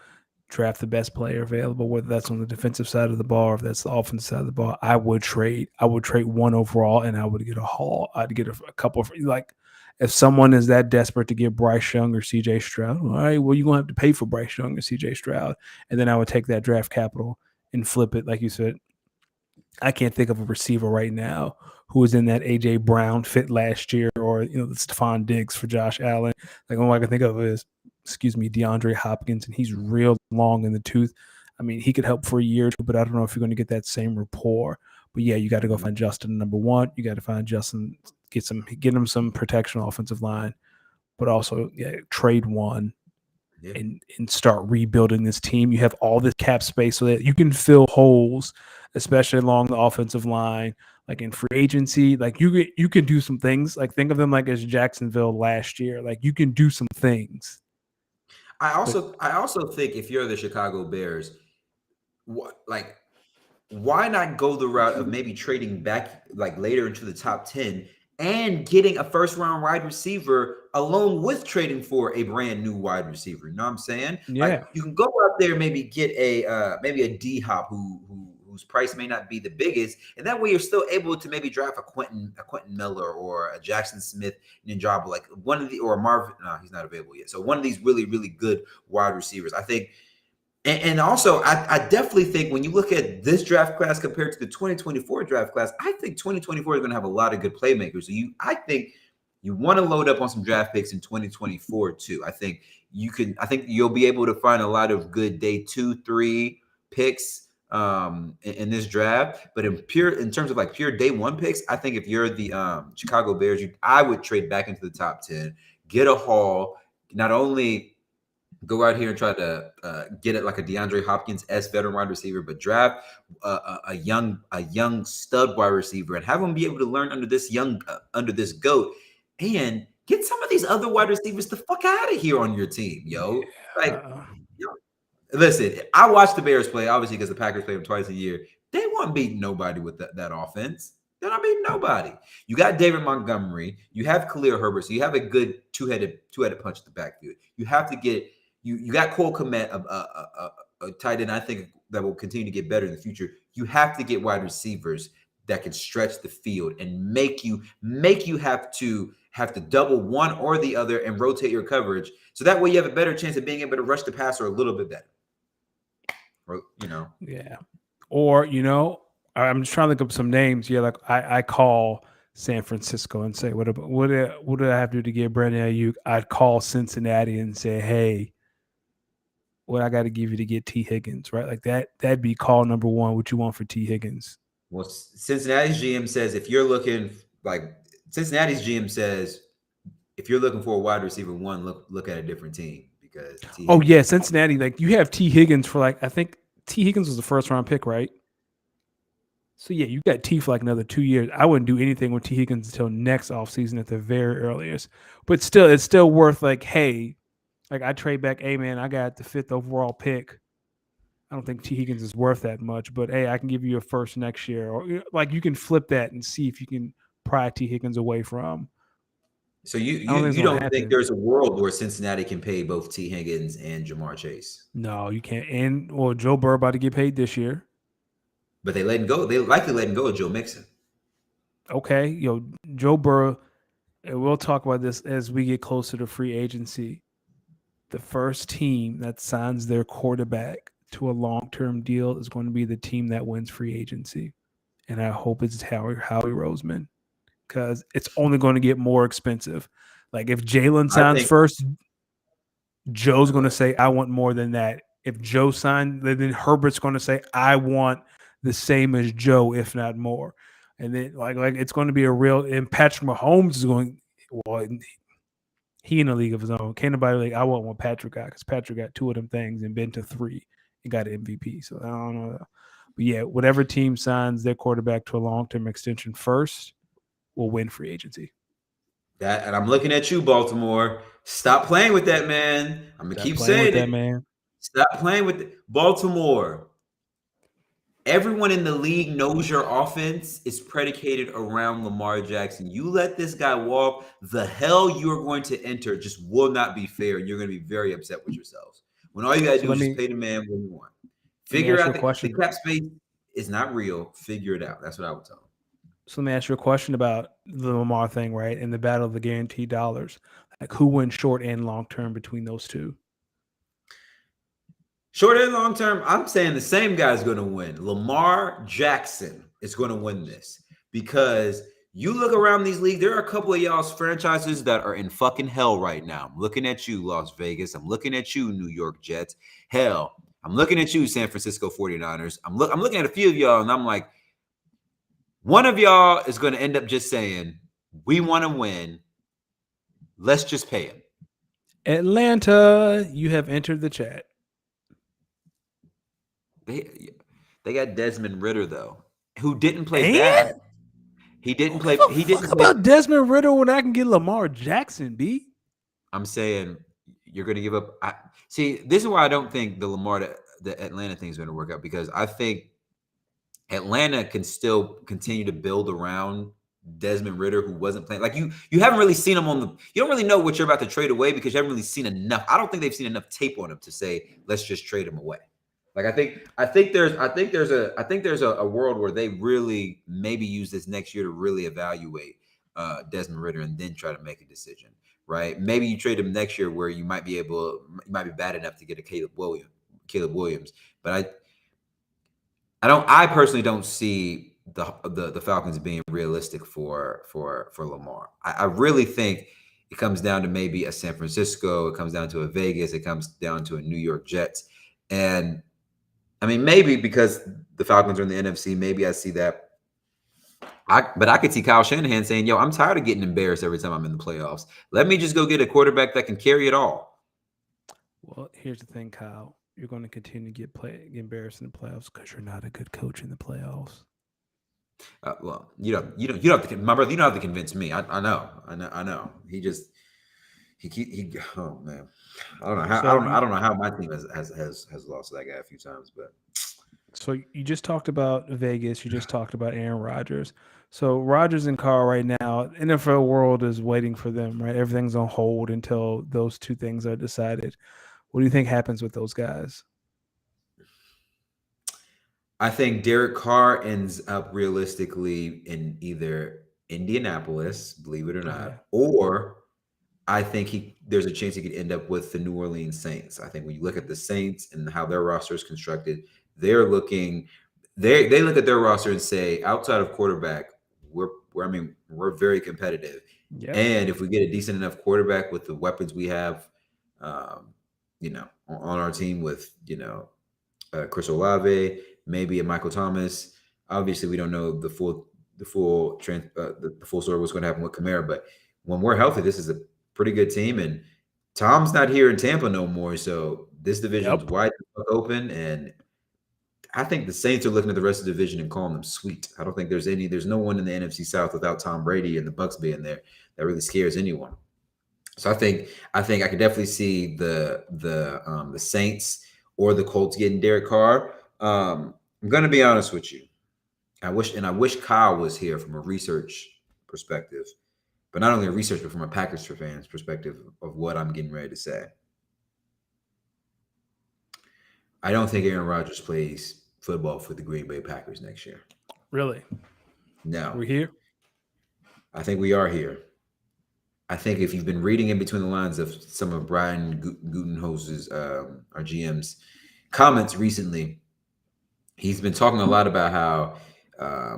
draft the best player available, whether that's on the defensive side of the ball or if that's the offensive side of the ball. I would trade 1 overall, and I would get a haul. I'd get a couple of, like, if someone is that desperate to get Bryce Young or C.J. Stroud, all right, well, you're going to have to pay for Bryce Young or C.J. Stroud, and then I would take that draft capital and flip it, like you said. I can't think of a receiver right now who was in that A.J. Brown fit last year, or the Stephon Diggs for Josh Allen. Like, all I can think of is, DeAndre Hopkins, and he's real long in the tooth. I mean, he could help for a year or two, but I don't know if you're going to get that same rapport. But yeah, you got to go find Justin number 1. You got to find Justin, get him some protection offensive line, but also trade 1. Yeah. And start rebuilding this team. You have all this cap space so that you can fill holes, especially along the offensive line, like in free agency. Like you can do some things. Like think of them like as Jacksonville last year. Like you can do some things. I also think if you're the Chicago Bears, why not go the route of maybe trading back like later into the top 10 and getting a first round wide receiver along with trading for a brand new wide receiver? You know what I'm saying? Yeah. Like you can go out there, maybe get a D Hop whose price may not be the biggest, and that way you're still able to maybe draft a Quentin Miller or a Jackson Smith Ninjaba, like one of the, or a Marvin. No, he's not available yet. So one of these really, really good wide receivers, I think. And also, I definitely think when you look at this draft class compared to the 2024 draft class, I think 2024 is going to have a lot of good playmakers. So I think you want to load up on some draft picks in 2024 too. I think you'll be able to find a lot of good day 2, 3 picks in this draft. But in terms of like pure day 1 picks, I think if you're the Chicago Bears, I would trade back into the top 10, get a haul, not only go out here and try to get it like a DeAndre Hopkins veteran wide receiver, but draft a young stud wide receiver and have him be able to learn under this GOAT, and get some of these other wide receivers the fuck out of here on your team, yo. Listen, I watch the Bears play, obviously, because the Packers play them twice a year. They won't beat nobody with that offense. They're not beating nobody. You got David Montgomery. You have Khalil Herbert. So you have a good two-headed punch at the backfield. You have to get you got Cole Kmet, a tight end, I think that will continue to get better in the future. You have to get wide receivers that can stretch the field and make you have to have to double one or the other and rotate your coverage. So that way you have a better chance of being able to rush the passer a little bit better. Or, Yeah. Or, I'm just trying to look up some names. Yeah, like I call San Francisco and say, what do I have to do to get Brandon Ayuk? I'd call Cincinnati and say, hey, what I got to give you to get T. Higgins, right? Like that'd be call number one. What you want for T. Higgins? Well, Cincinnati's GM says if you're looking Cincinnati's GM says if you're looking for a wide receiver one, look at a different team because T. Oh Higgins yeah, Cincinnati. Like you have T. Higgins for I think T. Higgins was the first round pick, right? So yeah, you got T for like another 2 years. I wouldn't do anything with T. Higgins until next offseason at the very earliest. But still, it's still worth hey, I trade back, hey man, I got the 5th overall pick. I don't think T. Higgins is worth that much, but hey, I can give you a first next year. Or you can flip that and see if you can pry T. Higgins away from. So you don't think there's a world where Cincinnati can pay both T. Higgins and Jamar Chase? No, you can't. And Joe Burrow about to get paid this year. But they likely letting go of Joe Mixon. Okay, Joe Burrow, and we'll talk about this as we get closer to free agency. The first team that signs their quarterback to a long-term deal is going to be the team that wins free agency. And I hope it's Howie Roseman because it's only going to get more expensive. Like if Jalen signs first, Joe's going to say, I want more than that. If Joe signed, then Herbert's going to say, I want the same as Joe, if not more. And then like it's going to be a real. And Patrick Mahomes is going. Well, he in a league of his own. Can't nobody I want what Patrick got because Patrick got 2 of them things and been to 3 and got an MVP. So I don't know. But yeah, whatever team signs their quarterback to a long-term extension first will win free agency. And I'm looking at you, Baltimore. Stop playing with that, man. I'm gonna keep saying it, man. Stop playing with Baltimore. Everyone in the league knows your offense is predicated around Lamar Jackson. You let this guy walk, the hell you are going to enter just will not be fair. You're going to be very upset with yourselves. When all you got to do is just pay the man what you want. Figure out the cap space is not real. Figure it out. That's what I would tell him. So let me ask you a question about the Lamar thing, right? In the battle of the guaranteed dollars, who wins short and long term between those two? Short and long term, I'm saying the same guy's going to win. Lamar Jackson is going to win this because you look around these leagues, there are a couple of y'all's franchises that are in fucking hell right now. I'm looking at you, Las Vegas. I'm looking at you, New York Jets. Hell, I'm looking at you, San Francisco 49ers. I'm looking at a few of y'all, and I'm like, one of y'all is going to end up just saying, we want to win. Let's just pay him. Atlanta, you have entered the chat. They got Desmond Ridder though, who didn't play bad. He didn't play. He didn't play about Desmond Ridder when I can get Lamar Jackson. B. I'm saying you're going to give up. See, this is why I don't think the Atlanta thing is going to work out because I think Atlanta can still continue to build around Desmond Ridder, who wasn't playing. Like you haven't really seen him you don't really know what you're about to trade away because you haven't really seen enough. I don't think they've seen enough tape on him to say let's just trade him away. Like I think there's a world where they really maybe use this next year to really evaluate Desmond Ridder and then try to make a decision, right? Maybe you trade him next year where you might be bad enough to get a Caleb Williams, but I personally don't see the Falcons being realistic for Lamar. I really think it comes down to maybe a San Francisco, it comes down to a Vegas, it comes down to a New York Jets, and I mean, maybe because the Falcons are in the NFC, maybe I see that. But I could see Kyle Shanahan saying, yo, I'm tired of getting embarrassed every time I'm in the playoffs. Let me just go get a quarterback that can carry it all. Well, here's the thing, Kyle. You're going to continue to get embarrassed in the playoffs because you're not a good coach in the playoffs. Well, you don't have to, my brother. You don't have to convince me. I know. Oh man, I don't know how. I don't know how my team has lost to that guy a few times, but. So you just talked about Vegas. You just talked about Aaron Rodgers. So Rodgers and Carr right now, NFL world is waiting for them, right? Everything's on hold until those two things are decided. What do you think happens with those guys? I think Derek Carr ends up realistically in either Indianapolis, believe it or not, Okay. or I think there's a chance he could end up with the New Orleans Saints. I think when you look at the Saints and how their roster is constructed, they're looking they look at their roster and say, outside of quarterback, we're very competitive. Yep. And if we get a decent enough quarterback with the weapons we have, on our team with Chris Olave, maybe a Michael Thomas. Obviously, we don't know the full story of what's going to happen with Kamara, but when we're healthy, this is a pretty good team. And Tom's not here in Tampa no more, so this division's wide open. And I think the Saints are looking at the rest of the division and calling them sweet. I don't think there's no one in the NFC South without Tom Brady and the Bucks being there that really scares anyone. So I think I could definitely see the Saints or the Colts getting Derek Carr. I'm going to be honest with you. I wish Kyle was here from a research perspective, but not only a research, but from a Packers fans perspective of what I'm getting ready to say. I don't think Aaron Rodgers plays football for the Green Bay Packers next year. Really? No. We're here? I think we are here. I think if you've been reading in between the lines of some of Brian Gutenhouse's, our GM's comments recently, he's been talking a lot about how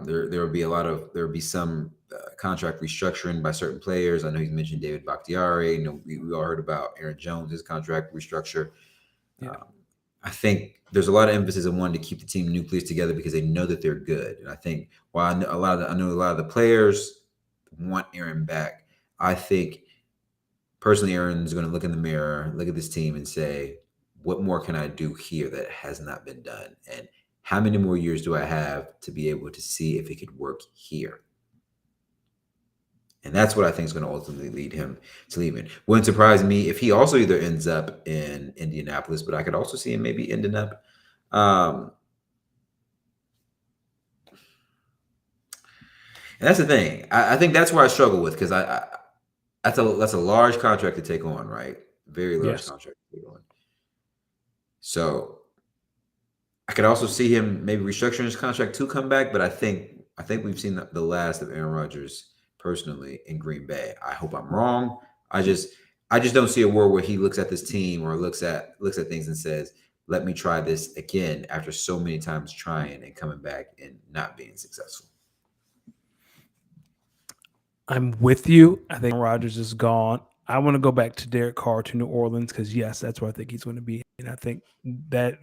there will be some contract restructuring by certain players. I know he's mentioned David Bakhtiari. We all heard about Aaron Jones, his contract restructure. Yeah. I think there's a lot of emphasis on wanting to keep the team nucleus together because they know that they're good. And I think while I know a lot of the players want Aaron back, I think personally Aaron's going to look in the mirror, look at this team and say, what more can I do here that has not been done? And how many more years do I have to be able to see if it could work here? And that's what I think is going to ultimately lead him to leaving. Wouldn't surprise me if he also either ends up in Indianapolis, but I could also see him maybe ending up. And that's the thing. I think that's where I struggle with, because that's a large contract to take on, right? Very large contract to take on. So I could also see him maybe restructuring his contract to come back, but I think we've seen the last of Aaron Rodgers personally in Green Bay. I hope I'm wrong. I just don't see a world where he looks at this team or looks at things and says, let me try this again after so many times trying and coming back and not being successful. I'm with you. I think Rodgers is gone. I want to go back to Derek Carr to New Orleans because, yes, that's where I think he's going to be. And I think that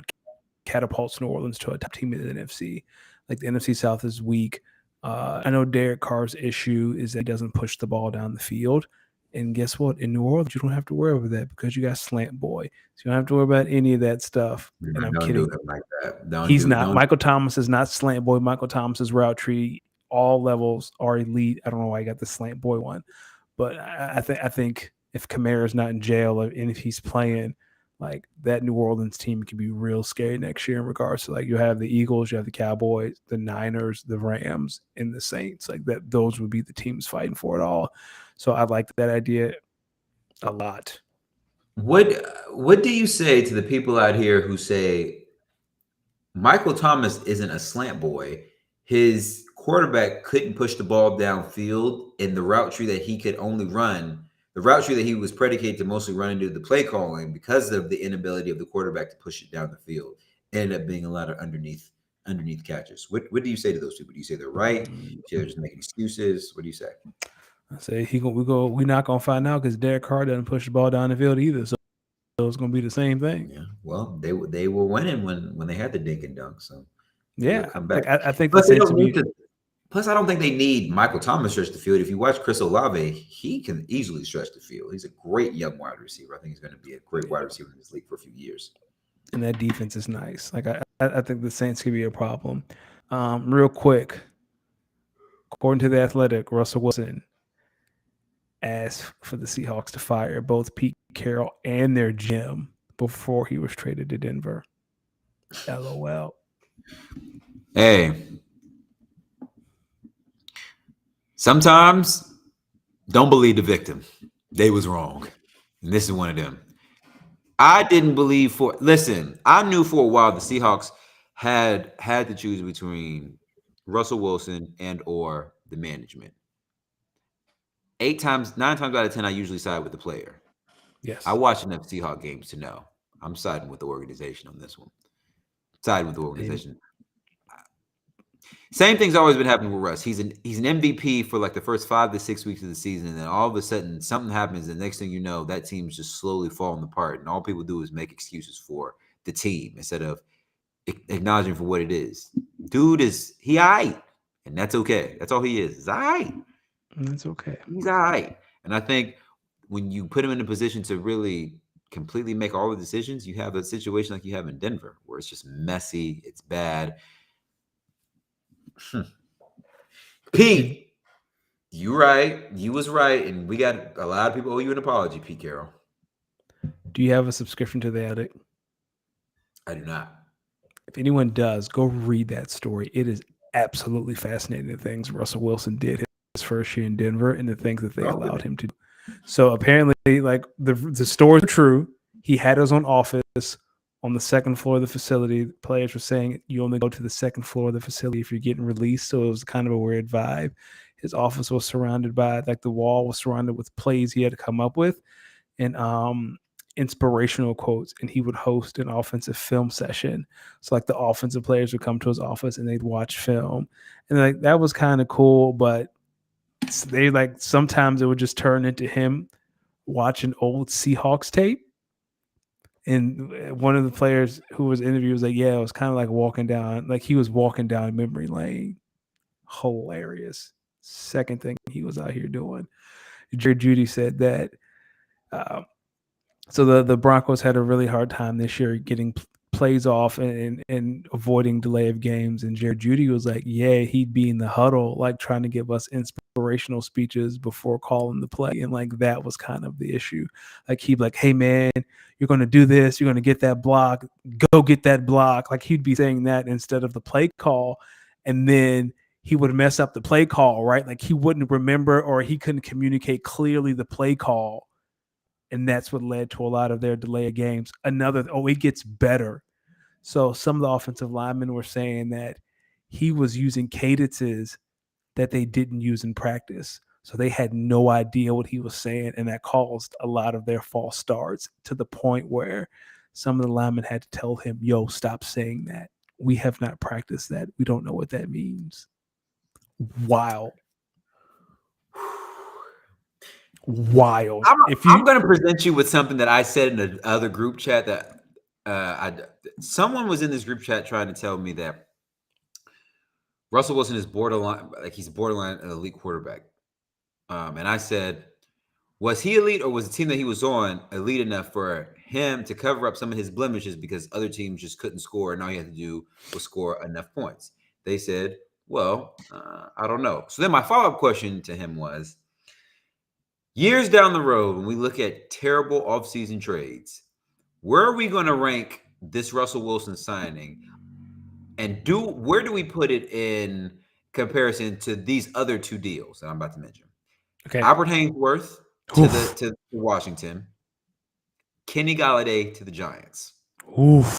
catapults New Orleans to a top team in the NFC. Like, the NFC South is weak. I know Derek Carr's issue is that he doesn't push the ball down the field. And guess what? In New Orleans, you don't have to worry about that because you got Slant Boy. So you don't have to worry about any of that stuff. And I'm kidding. Do him like that. He's not. Michael Thomas is not Slant Boy. Michael Thomas's route tree, all levels are elite. I don't know why I got the Slant Boy one. But I think if Kamara's not in jail and if he's playing, like, that New Orleans team can be real scary next year in regards to, like, you have the Eagles, you have the Cowboys, the Niners, the Rams, and the Saints. Like, that, those would be the teams fighting for it all. So I like that idea a lot. What do you say to the people out here who say Michael Thomas isn't a slant boy? His quarterback couldn't push the ball downfield, and the route tree that he could only run, the route tree that he was predicated to mostly run into the play calling because of the inability of the quarterback to push it down the field, ended up being a lot of underneath catches. What do you say to those people? Do you say they're right? Do you just making excuses? What do you say? I say we're not gonna find out because Derek Carr doesn't push the ball down the field either. So it's gonna be the same thing. Yeah. Well, they were winning when they had the dink and dunk. So yeah, come back. Like, I think Plus, they don't need to. Plus, I don't think they need Michael Thomas to stretch the field. If you watch Chris Olave, he can easily stretch the field. He's a great young wide receiver. I think he's going to be a great wide receiver in this league for a few years. And that defense is nice. Like, I think the Saints could be a problem. Real quick, according to The Athletic, Russell Wilson asked for the Seahawks to fire both Pete Carroll and their GM before he was traded to Denver. LOL. Hey. Sometimes don't believe the victim. They was wrong. And this is one of them. I didn't believe I knew for a while the Seahawks had to choose between Russell Wilson and or the management. 9 times out of 10, I usually side with the player. I Yes. watch enough Seahawks games to know I'm siding with the organization on this one. Siding with the Same. organization. Same thing's always been happening with Russ. He's an MVP for like the first 5 to 6 weeks of the season, and then all of a sudden something happens. And the next thing you know, that team's just slowly falling apart, and all people do is make excuses for the team instead of acknowledging for what it is. Dude he alright, and that's okay. That's all he is. He's alright. That's okay. He's alright. And I think when you put him in a position to really completely make all the decisions, you have a situation like you have in Denver, where it's just messy, it's bad. Pete, you right. You was right, and we got a lot of people owe you an apology, Pete Carroll. Do you have a subscription to The Attic? I do not. If anyone does, go read that story. It is absolutely fascinating the things Russell Wilson did his first year in Denver and the things that they allowed him to do. So apparently, like the stories are true. He had his own office on the second floor of the facility. The players were saying you only go to the second floor of the facility if you're getting released. So it was kind of a weird vibe. His office was surrounded by, like, the wall was surrounded with plays he had to come up with and inspirational quotes, and he would host an offensive film session. So like the offensive players would come to his office and they'd watch film, and like that was kind of cool. But they, like, sometimes it would just turn into him watching old Seahawks tape. And one of the players who was interviewed was like, "Yeah, it was kind of like walking down, like he was walking down memory lane." Hilarious. Second thing he was out here doing. Jerry Judy said that. Uh, so the Broncos had a really hard time this year getting plays off and avoiding delay of games. And Jared Judy was like, yeah, he'd be in the huddle, like trying to give us inspirational speeches before calling the play. And like that was kind of the issue. Like he'd be like, hey man, you're going to do this. You're going to get that block. Go get that block. Like he'd be saying that instead of the play call. And then he would mess up the play call, right? Like he wouldn't remember, or he couldn't communicate clearly the play call. And that's what led to a lot of their delay of games. It gets better. So some of the offensive linemen were saying that he was using cadences that they didn't use in practice. So they had no idea what he was saying, and that caused a lot of their false starts, to the point where some of the linemen had to tell him, yo, stop saying that. We have not practiced that. We don't know what that means. Wild. Wild. I'm going to present you with something that I said in the other group chat that someone was in this group chat trying to tell me that Russell Wilson is borderline, like he's borderline an elite quarterback. And I said, was he elite, or was the team that he was on elite enough for him to cover up some of his blemishes because other teams just couldn't score and all you had to do was score enough points? They said, well, I don't know. So then my follow-up question to him was, years down the road, when we look at terrible offseason trades, where are we going to rank this Russell Wilson signing? And where do we put it in comparison to these other two deals that I'm about to mention? Okay. Albert Haynesworth to Washington, Kenny Golladay to the Giants. Oof,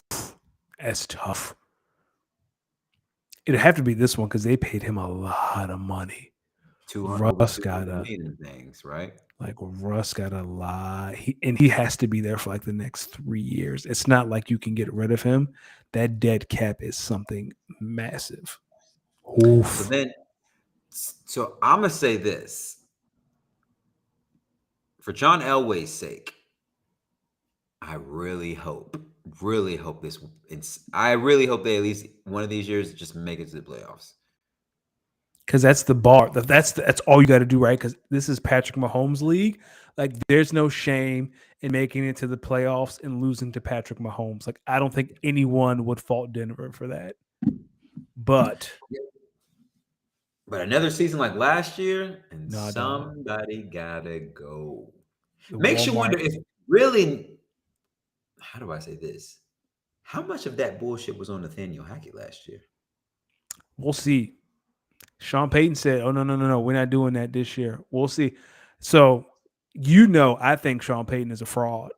that's tough. It'd have to be this one because they paid him a lot of money. Russ got things, right? Like Russ got a lot, he has to be there for like the next 3 years. It's not like you can get rid of him. That dead cap is something massive. Oof. So I'm gonna say this for John Elway's sake. I really hope this. I really hope they at least one of these years just make it to the playoffs. Because that's the bar. That's all you got to do, right? Because this is Patrick Mahomes' league. Like, there's no shame in making it to the playoffs and losing to Patrick Mahomes. Like, I don't think anyone would fault Denver for that. But another season like last year, and somebody gotta go. Makes you wonder if really. How do I say this? How much of that bullshit was on Nathaniel Hackett last year? We'll see. Sean Payton said, "Oh no, we're not doing that this year. We'll see." So, I think Sean Payton is a fraud.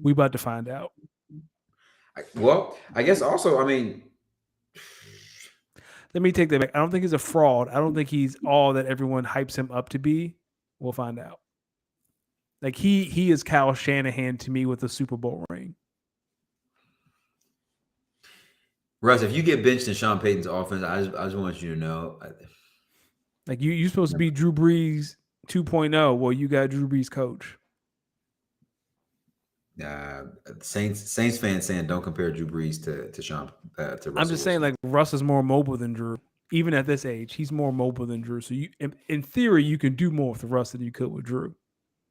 We about to find out. Well, I guess also, I mean, let me take that back. I don't think he's a fraud. I don't think he's all that everyone hypes him up to be. We'll find out. Like he is Kyle Shanahan to me with a Super Bowl ring. Russ, if you get benched in Sean Payton's offense, I just want you to know. Like you supposed to be Drew Brees 2.0. Well, you got Drew Brees coach. Saints fans saying don't compare Drew Brees to Sean to Russell. I'm just saying, like Russ is more mobile than Drew. Even at this age, he's more mobile than Drew. So you, in theory, you can do more with Russ than you could with Drew.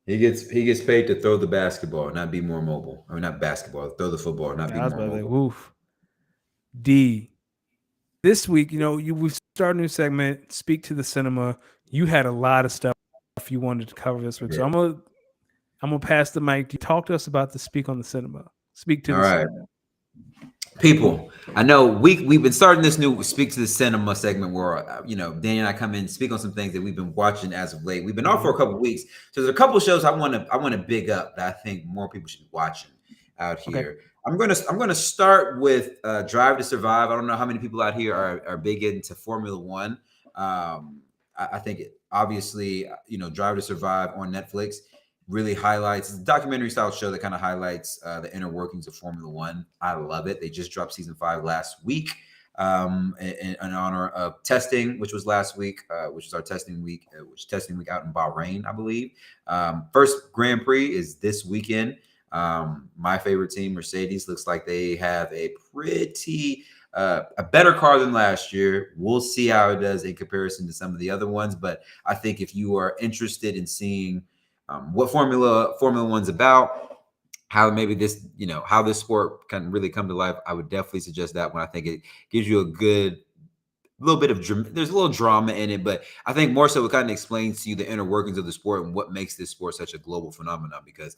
He gets paid to throw the basketball, not be more mobile. I mean, not basketball, throw the football, not be more mobile. Woof. D. This week, we start a new segment. Speak to the cinema. You had a lot of stuff you wanted to cover this week, so I'm gonna pass the mic. Talk to us about the Speak on the Cinema. Speak to the cinema. People, I know we've been starting this new Speak to the Cinema segment where Danny and I come in and speak on some things that we've been watching as of late. We've been off for a couple of weeks, so there's a couple of shows I want to big up that I think more people should be watching out here. Okay. I'm gonna start with Drive to Survive. I don't know how many people out here are big into Formula One. I think obviously Drive to Survive on Netflix really highlights, it's a documentary style show that kind of highlights the inner workings of Formula One. I love it. They just dropped season 5 last week in honor of testing, which was last week, which is our testing week, out in Bahrain, I believe. First Grand Prix is this weekend. My favorite team, Mercedes, looks like they have a pretty a better car than last year. We'll see how it does in comparison to some of the other ones, but I think if you are interested in seeing what Formula One's about, how maybe this, how this sport can really come to life, I would definitely suggest that one. I think it gives you a little bit of there's a little drama in it, but I think more so it kind of explains to you the inner workings of the sport and what makes this sport such a global phenomenon. Because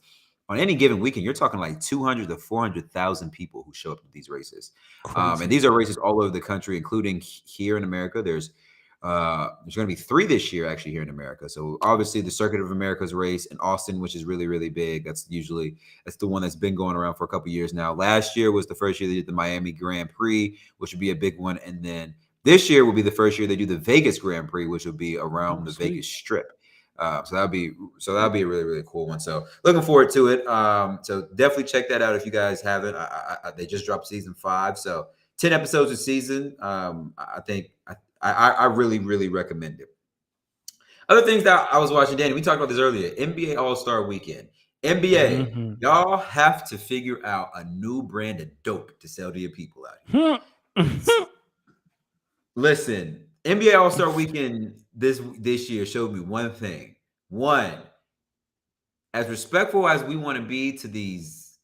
on any given weekend, you're talking like 200 to 400,000 people who show up to these races, and these are races all over the country, including here in America. There's going to be 3 this year actually here in America. So obviously the Circuit of America's race in Austin, which is really, really big. That's the one that's been going around for a couple of years now. Last year was the first year they did the Miami Grand Prix, which would be a big one. And then this year will be the first year they do the Vegas Grand Prix, which will be around the Vegas Strip. So that'll be a really, really cool one. So looking forward to it. So definitely check that out if you guys haven't. They just dropped season 5. So 10 episodes a season. I think I really, really recommend it. Other things that I was watching, Danny, we talked about this earlier. NBA All-Star Weekend. NBA, y'all have to figure out a new brand of dope to sell to your people out here. Listen, NBA All-Star Weekend this year showed me one thing. One, as respectful as we want to be to these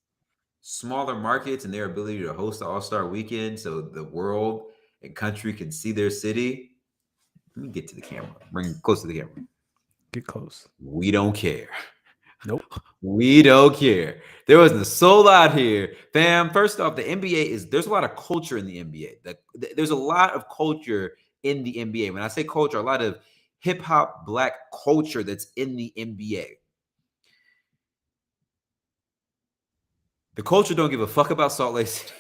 smaller markets and their ability to host the All-Star Weekend so the world and country can see their city. Let me get to the camera. Bring it close to the camera. Get close. We don't care. Nope. We don't care. There wasn't a soul out here. Fam, first off, the NBA there's a lot of culture in the NBA. There's a lot of culture in the NBA. When I say culture, a lot of hip-hop Black culture that's in the NBA. The culture don't give a fuck about Salt Lake City.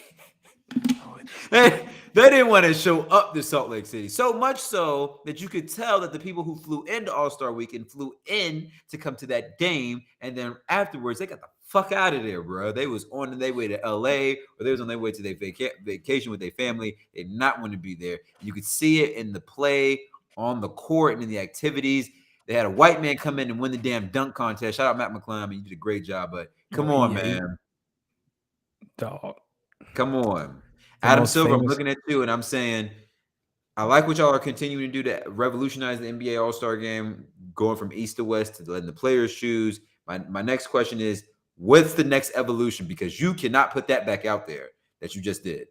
They didn't want to show up to Salt Lake City. So much so that you could tell that the people who flew into All-Star Weekend flew in to come to that game. And then afterwards, they got the fuck out of there, bro. They was on their way to LA, or they was on their way to their vacation with their family. They did not want to be there. You could see it in the play, on the court, and in the activities. They had a white man come in and win the damn dunk contest. Shout out Matt McClung. You did a great job, but come on, man. Dog. Come on. Adam Silver, I'm looking at you and I'm saying, I like what y'all are continuing to do to revolutionize the NBA All-Star Game, going from east to west to letting the players choose. My next question is, what's the next evolution? Because you cannot put that back out there that you just did.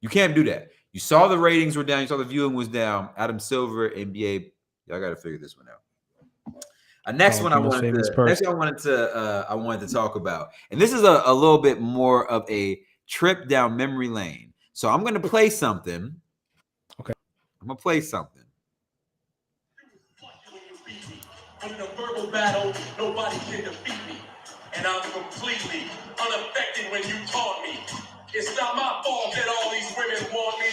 You can't do that. You saw the ratings were down. You saw the viewing was down. Adam Silver, NBA, y'all got to figure this one out. Next one I wanted to talk about, and this is a little bit more of a trip down memory lane. So I'm going to play something. Okay. I'm going to play something. In a verbal battle, nobody can defeat me. And I'm completely unaffected when you taunt me. It's not my fault that all these women want me.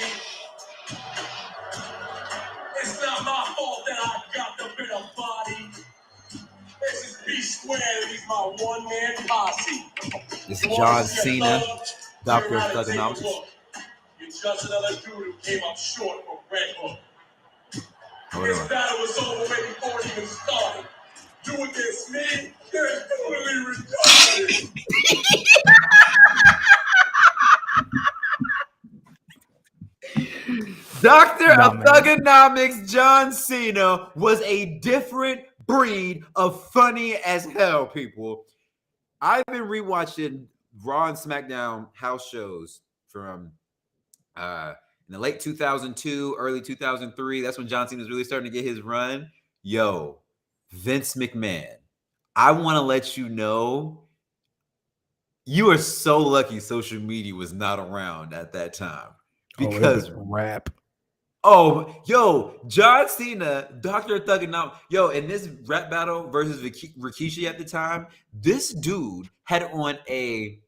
It's not my fault that I got the better body. swear that he's my one-man posse. This is John Cena, Dr. Thugonomics. You're just another dude who came up short from Red Hook. Hold This on. battle was over way before it even started. You against me, you're totally retarded. Dr. Nah, of man. Thugonomics, John Cena, was a different breed of funny as hell, people. I've been rewatching Raw and SmackDown house shows from in the late 2002, early 2003. That's when John Cena was really starting to get his run. Yo, Vince McMahon, I want to let you know you are so lucky social media was not around at that time. Because rap. oh, yo, John Cena, Dr. Thugonomics, yo, in this rap battle versus Rikishi at the time, this dude had on a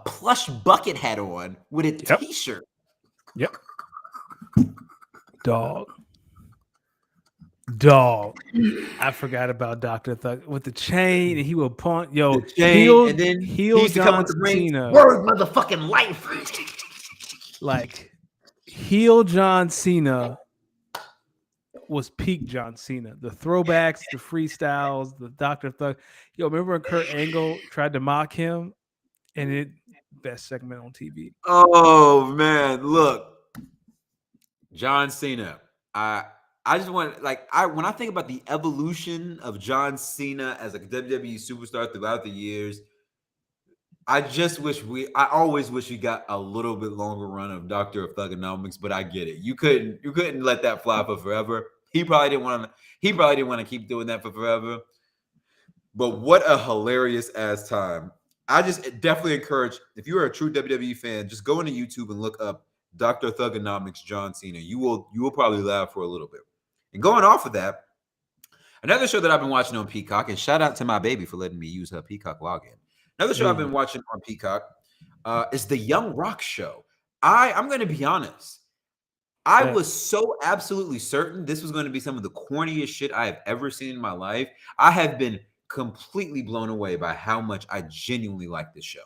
plush bucket hat on with a t-shirt. Yep. Dog. I forgot about Dr. Thug with the chain, and he will punt. Yo, the chain, and then he used to come with the ring. Word motherfucking life. Like, heel John Cena was peak John Cena. The throwbacks, the freestyles, the Dr. Thug. Yo, remember when Kurt Angle tried to mock him? And it best segment on TV. Oh man, look. John Cena. I just want when I think about the evolution of John Cena as a WWE superstar throughout the years, I always wish we got a little bit longer run of Dr. of Thugonomics, but I get it. You couldn't let that fly for forever. He probably didn't want to keep doing that for forever. But what a hilarious ass time. I just definitely encourage, if you are a true WWE fan, just go into YouTube and look up Dr. Thugonomics John Cena. You will probably laugh for a little bit. And going off of that, another show that I've been watching on Peacock, and shout out to my baby for letting me use her Peacock login. Another show I've been watching on Peacock is the Young Rock Show. I'm going to be honest. I was so absolutely certain this was going to be some of the corniest shit I have ever seen in my life. I have been completely blown away by how much I genuinely like this show.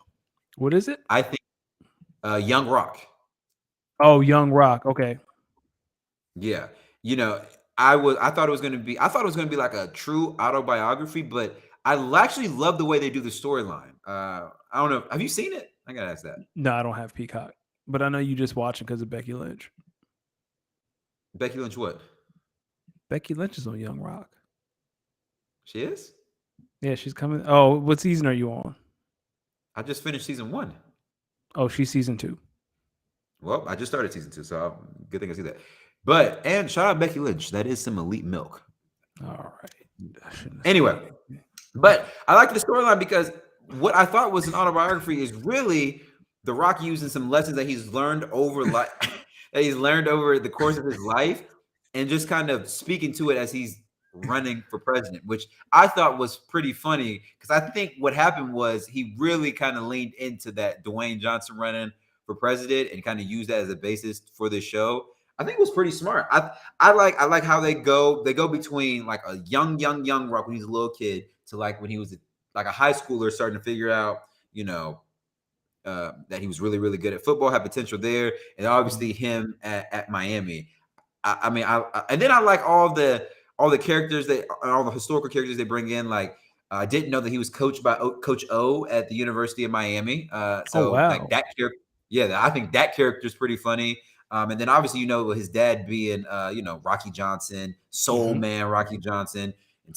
What is it? I think Young Rock. Oh, Young Rock. Okay. Yeah. You know, I thought it was going to be like a true autobiography, but I actually love the way they do the storyline. I don't know. Have you seen it? I got to ask that. No, I don't have Peacock, but I know you just watch it because of Becky Lynch. Becky Lynch what? Becky Lynch is on Young Rock. She is? Yeah, she's coming. Oh, what season are you on? I just finished season 1. Oh, she's season 2. Well, I just started season 2, so good thing I see that. And shout out Becky Lynch. That is some elite milk. All right. Anyway, but I like the storyline because what I thought was an autobiography is really The Rock using some lessons that he's learned over the course of his life and just kind of speaking to it as he's running for president, which I thought was pretty funny because I think what happened was he really kind of leaned into that Dwayne Johnson running for president and kind of used that as a basis for the show. I think it was pretty smart. I like how they go between like a young Rock when he's a little kid to like when he was like a high schooler starting to figure out, you know, that he was really, really good at football, had potential there, and obviously him at Miami. And then I like all the characters all the historical characters they bring in. Like I didn't know that he was coached by Coach O at the University of Miami. Like that character, yeah, I think that character is pretty funny. And then obviously, you know, his dad being, Rocky Johnson, Soul Man, Rocky Johnson, and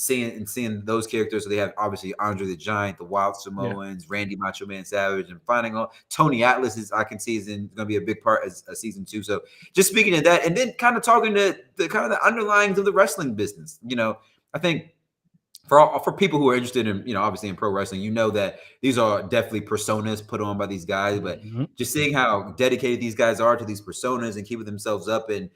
seeing those characters. So they have obviously Andre the Giant, the Wild Samoans, Randy Macho Man Savage, and finding out Tony Atlas I can see is going to be a big part as season 2. So just speaking of that, and then kind of talking to the kind of the underlyings of the wrestling business. You know, I think for people who are interested in, you know, obviously in pro wrestling, you know that these are definitely personas put on by these guys, but just seeing how dedicated these guys are to these personas and keeping themselves up, and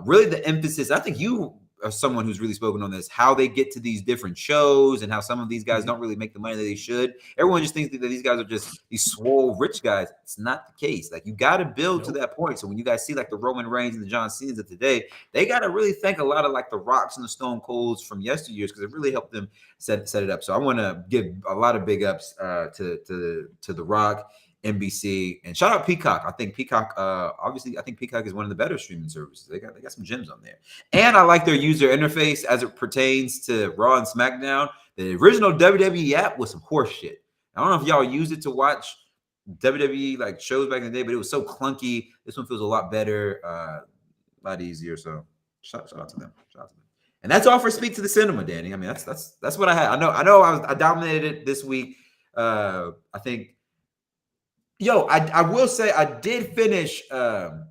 really the emphasis, I think you someone who's really spoken on this, how they get to these different shows and how some of these guys don't really make the money that they should. Everyone just thinks that these guys are just these swole rich guys. It's not the case. Like, you got to build to that point. So when you guys see like the Roman Reigns and the John Cena's of today, they got to really thank a lot of like the Rocks and the Stone Colds from yesteryears, because it really helped them set it up. So I want to give a lot of big ups to the Rock, NBC, and shout out Peacock. I think Peacock, obviously, I think Peacock is one of the better streaming services. They got some gems on there, and I like their user interface as it pertains to Raw and SmackDown. The original WWE app was some horse shit. I don't know if y'all used it to watch WWE like shows back in the day, but it was so clunky. This one feels a lot better, a lot easier. So shout out to them. And that's all for Speak to the Cinema, Danny. I mean, that's what I had. I know I dominated it this week. I think. Yo, I will say I did finish Harley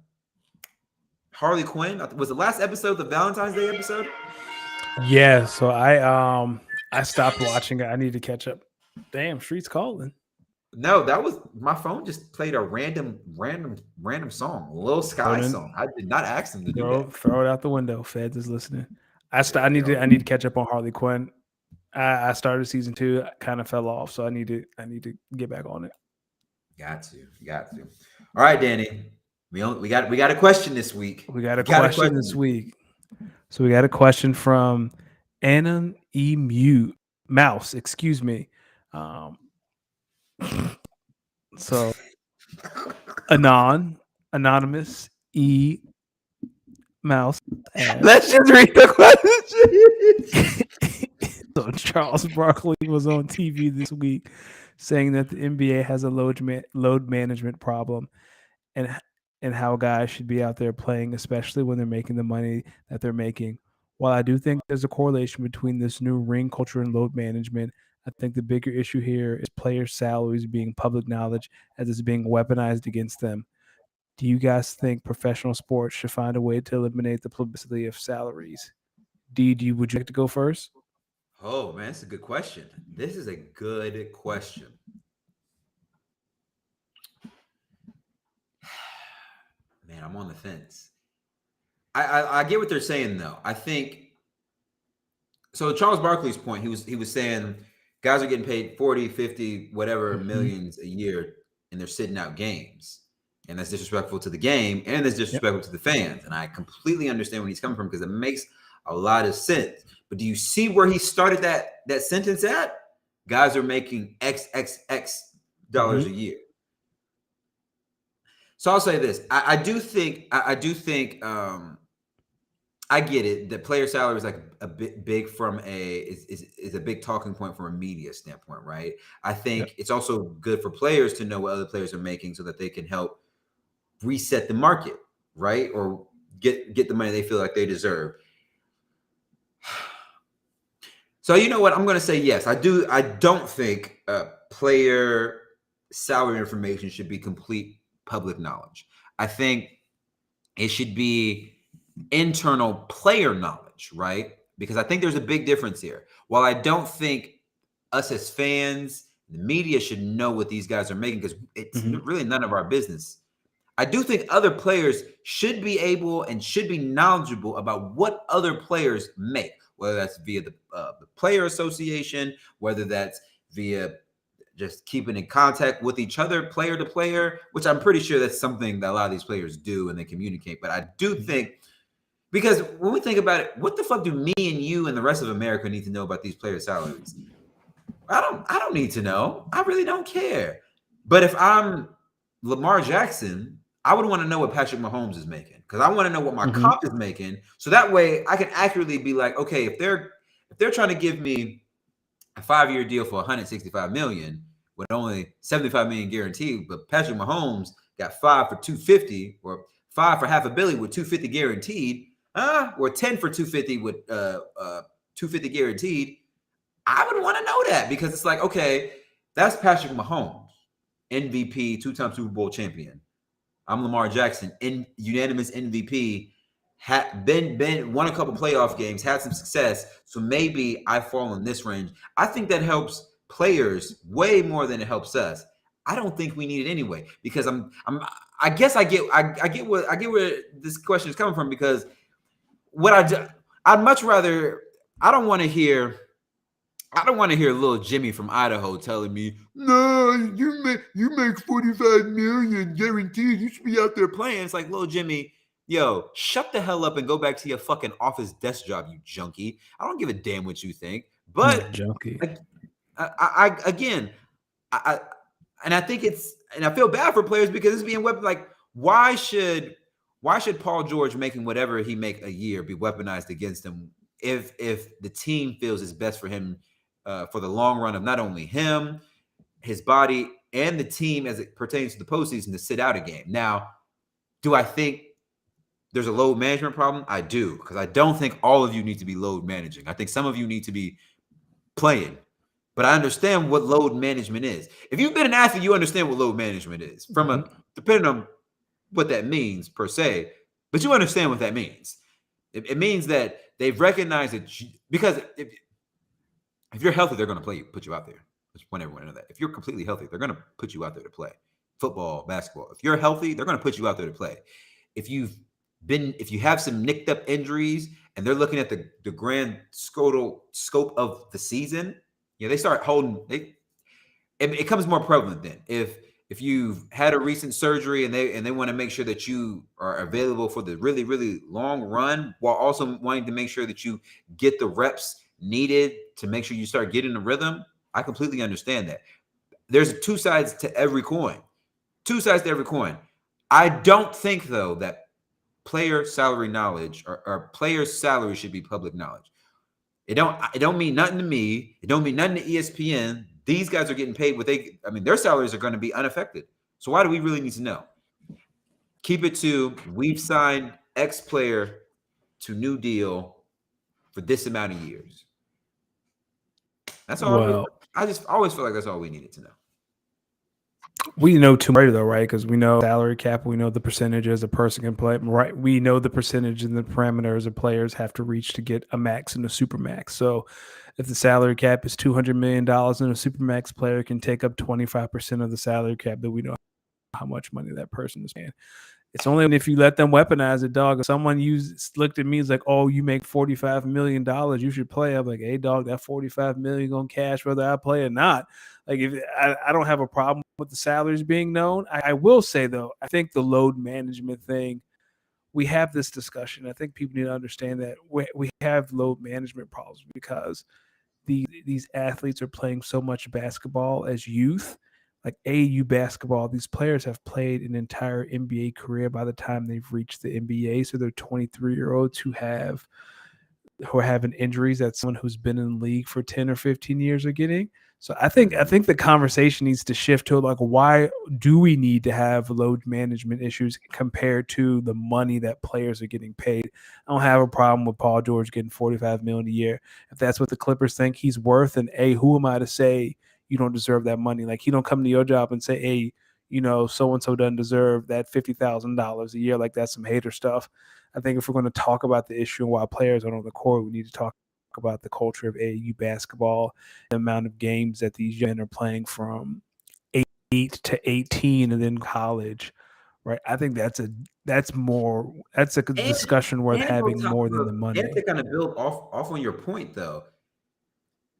Quinn. Was the last episode the Valentine's Day episode? Yeah, so I stopped watching it. I need to catch up. Damn, Street's calling. No, that was my phone just played a random song, Lil Sky song. I did not ask them to do that. Throw it out the window. Feds is listening. I need to catch up on Harley Quinn. I started season 2, kind of fell off, so I need to get back on it. Got to. All right, Danny. We got a question this week. We got a question this week. So we got a question from Anna E. Mouse. Excuse me. So anonymous E. Mouse. Let's just read the question. So Charles Barkley was on TV this week saying that the NBA has a load management problem, and how guys should be out there playing, especially when they're making the money that they're making. While I do think there's a correlation between this new ring culture and load management, I think the bigger issue here is players' salaries being public knowledge as it's being weaponized against them. Do you guys think professional sports should find a way to eliminate the publicity of salaries? Would you like to go first? Oh, man, that's a good question. This is a good question. Man, I'm on the fence. I get what they're saying, though. I think so. Charles Barkley's point, he was saying guys are getting paid 40, 50, whatever millions a year, and they're sitting out games. And that's disrespectful to the game, and that's disrespectful to the fans. And I completely understand where he's coming from, because it makes a lot of sense. But do you see where he started that sentence at? Guys are making XXX dollars a year. So I'll say this: I do think I get it that player salary is like a bit big from is a big talking point from a media standpoint, right? I think it's also good for players to know what other players are making so that they can help reset the market, right? Or get the money they feel like they deserve. So you know what? I'm going to say yes. I don't think player salary information should be complete public knowledge. I think it should be internal player knowledge, right? Because I think there's a big difference here. While I don't think us as fans, the media should know what these guys are making, because it's really none of our business. I do think other players should be able and should be knowledgeable about what other players make, whether that's via the player association, whether that's via just keeping in contact with each other, player to player, which I'm pretty sure that's something that a lot of these players do and they communicate. But I do think, because when we think about it, what the fuck do me and you and the rest of America need to know about these players' salaries? I don't need to know. I really don't care. But if I'm Lamar Jackson, I would want to know what Patrick Mahomes is making, because I want to know what my comp is making, so that way I can accurately be like, okay, if they're trying to give me a 5-year deal for $165 million with only $75 million guaranteed, but Patrick Mahomes got 5 for $250, or 5 for $500 million with $250 guaranteed, or 10 for $250 with $250 guaranteed, I would want to know that, because it's like, okay, that's Patrick Mahomes, MVP, 2-time Super Bowl champion. I'm Lamar Jackson, unanimous MVP, been won a couple playoff games, had some success. So maybe I fall in this range. I think that helps players way more than it helps us. I don't think we need it anyway, because I guess I get where this question is coming from, because I'd much rather. I don't want to hear little Jimmy from Idaho telling me, "No, you make 45 million guaranteed. You should be out there playing." It's like, little Jimmy, yo, shut the hell up and go back to your fucking office desk job, you junkie. I don't give a damn what you think. But junkie. Again, and I think and I feel bad for players because it's being weaponized. Like, why should Paul George making whatever he make a year be weaponized against him if the team feels it's best for him for the long run of not only him, his body, and the team as it pertains to the postseason to sit out a game? Now, do I think there's a load management problem? I do, because I don't think all of you need to be load managing. I think some of you need to be playing. But I understand what load management is. If you've been an athlete, you understand what load management is. From depending on what that means per se, but you understand what that means. It means that they've recognized that because if you're healthy, they're going to put you out there. I just want everyone to know that. If you're completely healthy, they're going to put you out there to play football, basketball. If you're healthy, they're going to put you out there to play. If you have some nicked up injuries and they're looking at the grand scope of the season, they start holding. It becomes more prevalent then. If you've had a recent surgery and they want to make sure that you are available for the really, really long run, while also wanting to make sure that you get the reps needed to make sure you start getting the rhythm, I completely understand that. There's two sides to every coin. I don't think, though, that player salary knowledge or players' salary should be public knowledge. It don't mean nothing to me. It don't mean nothing to ESPN. These guys are getting paid their salaries are going to be unaffected. So why do we really need to know? Keep it to, we've signed X player to new deal for this amount of years. That's all. I just always feel like that's all we needed to know. We know too much, though, right? Because we know salary cap, we know the percentages a person can play, right? We know the percentage and the parameters of players have to reach to get a max and a super max. So if the salary cap is $200 million and a super max player can take up 25% of the salary cap, then we know how much money that person is paying. It's only if you let them weaponize it, dog. If someone looked at me and was like, "Oh, you make $45 million, you should play." I'm like, "Hey, dog, that $45 million gonna cash whether I play or not." Like, if I don't have a problem with the salaries being known. I will say, though, I think the load management thing, we have this discussion. I think people need to understand that we have load management problems because these athletes are playing so much basketball as youth. Like AAU basketball, these players have played an entire NBA career by the time they've reached the NBA. So they're 23-year-olds who are having injuries that someone who's been in the league for 10 or 15 years are getting. So I think the conversation needs to shift to, like, why do we need to have load management issues compared to the money that players are getting paid? I don't have a problem with Paul George getting $45 million a year. If that's what the Clippers think he's worth, and who am I to say you don't deserve that money? Like, he don't come to your job and say, "Hey, so-and-so doesn't deserve that $50,000 a year." Like, that's some hater stuff. I think if we're going to talk about the issue and why players aren't on the court, we need to talk about the culture of AAU basketball, the amount of games that these men are playing from 8 to 18 and then college, right? I think that's a discussion worth having more than the money. And to kind of build off on your point, though,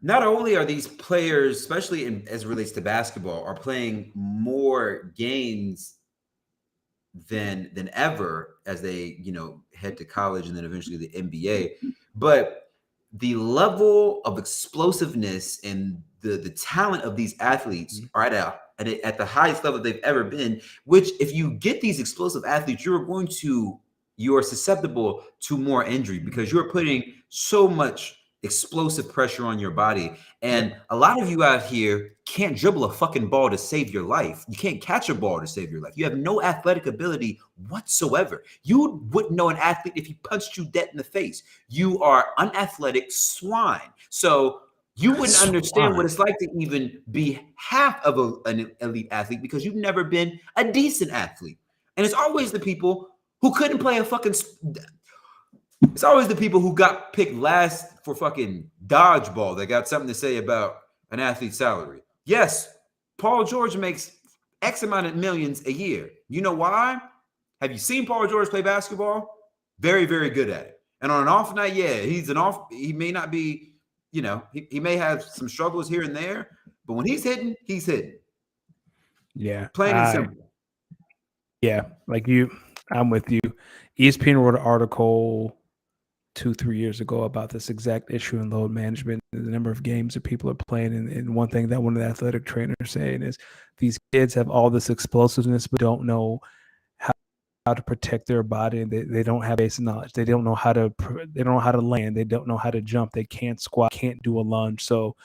not only are these players, especially as it relates to basketball, are playing more games than ever as they head to college and then eventually the NBA, but the level of explosiveness and the talent of these athletes are at the highest level they've ever been, which if you get these explosive athletes, you are susceptible to more injury because you're putting so much explosive pressure on your body. And a lot of you out here can't dribble a fucking ball to save your life. You can't catch a ball to save your life. You have no athletic ability whatsoever. You wouldn't know an athlete if he punched you dead in the face. You are unathletic swine. So you wouldn't understand what it's like to even be half of an elite athlete because you've never been a decent athlete. And it's always the people who couldn't play it's always the people who got picked last for fucking dodgeball that got something to say about an athlete's salary. Yes, Paul George makes X amount of millions a year. You know why? Have you seen Paul George play basketball? Very, very good at it. And on an off night, yeah, he may not be, he may have some struggles here and there, but when he's hitting, he's hitting. Yeah. Plain and simple. Yeah, like I'm with you. ESPN wrote an article 2-3 years ago about this exact issue in load management, the number of games that people are playing. And one thing that one of the athletic trainers saying is these kids have all this explosiveness, but don't know how to protect their body. And they don't have basic knowledge. They don't know how to land. They don't know how to jump. They can't squat, can't do a lunge. So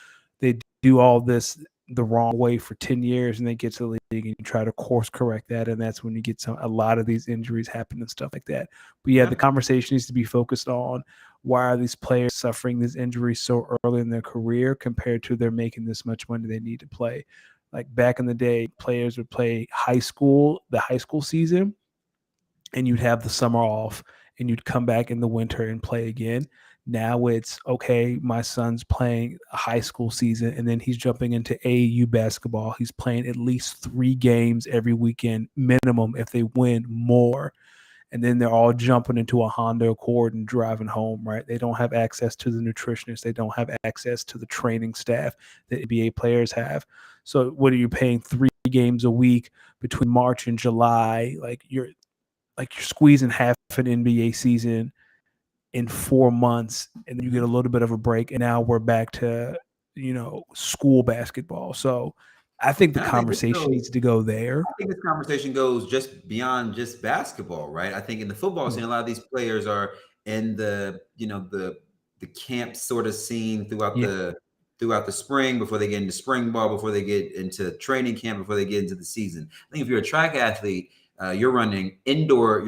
they do all this the wrong way for 10 years and they get to the league and you try to course correct that. And that's when you get a lot of these injuries happen and stuff like that. But yeah, the conversation needs to be focused on why are these players suffering these injuries so early in their career compared to they're making this much money they need to play. Like back in the day, players would play the high school season, and you'd have the summer off and you'd come back in the winter and play again. Now it's, okay, my son's playing a high school season and then he's jumping into AAU basketball. He's playing at least 3 games every weekend minimum if they win more. And then they're all jumping into a Honda Accord and driving home, right? They don't have access to the nutritionist. They don't have access to the training staff that NBA players have. So what are you paying 3 games a week between March and July? Like you're squeezing half an NBA season in 4 months, and then you get a little bit of a break, and now we're back to, school basketball. So I think the conversation needs to go there. I think this conversation goes just beyond just basketball, right? I think in the football scene, a lot of these players are in the camp sort of scene throughout the spring before they get into spring ball, before they get into training camp, before they get into the season. I think if you're a track athlete, you're running indoor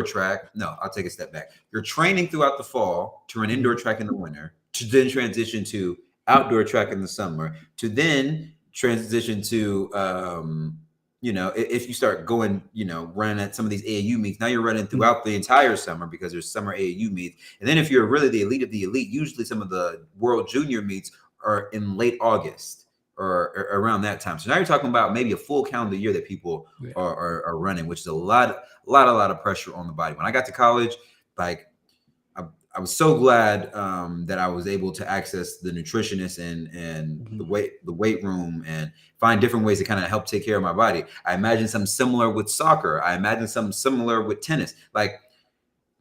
track. No, I'll take a step back. You're training throughout the fall to run indoor track in the winter, to then transition to outdoor track in the summer, to then transition to, if you start going, running at some of these AAU meets, now you're running throughout the entire summer because there's summer AAU meets. And then if you're really the elite of the elite, usually some of the world junior meets are in late August or around that time. So now you're talking about maybe a full calendar year that people are running, which is a lot of pressure on the body. When I got to college, like I was so glad that I was able to access the nutritionist and the weight room and find different ways to kind of help take care of my body. I imagine something similar with soccer. I imagine something similar with tennis. Like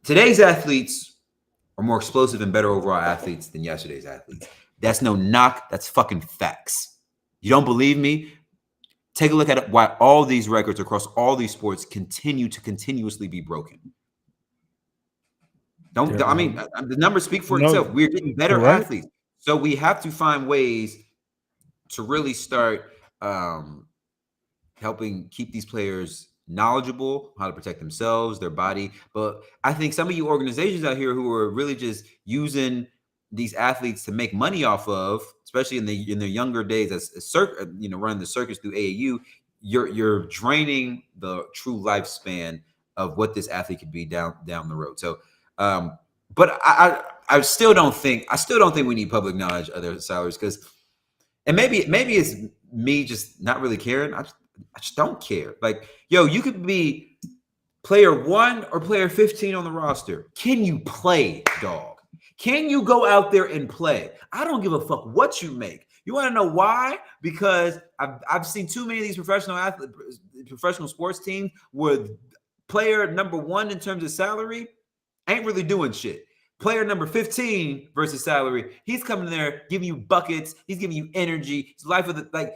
today's athletes are more explosive and better overall athletes than yesterday's athletes. That's no knock. That's fucking facts. You don't believe me? Take a look at why all these records across all these sports continue to continuously be broken. The numbers speak for itself. We're getting better athletes. So we have to find ways to really start helping keep these players knowledgeable, how to protect themselves, their body. But I think some of you organizations out here who are really just using these athletes to make money off of, especially in their younger days as running the circus through AAU, you're draining the true lifespan of what this athlete could be down the road. So but I still don't think we need public knowledge of their salaries, because, and maybe it's me just not really caring. I just don't care. Like, yo, you could be player 1 or player 15 on the roster. Can you play, dog? Can you go out there and play? I don't give a fuck what you make. You want to know why? Because I've seen too many of these professional sports teams where player number 1 in terms of salary ain't really doing shit. Player number 15 versus salary, he's coming there giving you buckets. He's giving you energy. It's life of the, like,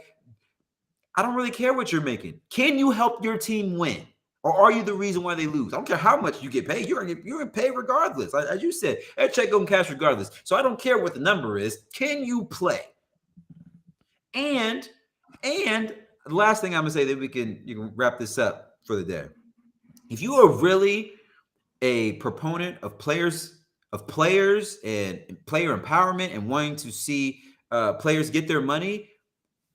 I don't really care what you're making. Can you help your team win? Or are you the reason why they lose? I don't care how much you get paid. You're going to pay regardless. As you said, that check going to cash regardless. So I don't care what the number is. Can you play? And the last thing I'm going to say that you can wrap this up for the day. If you are really a proponent of players and player empowerment and wanting to see players get their money,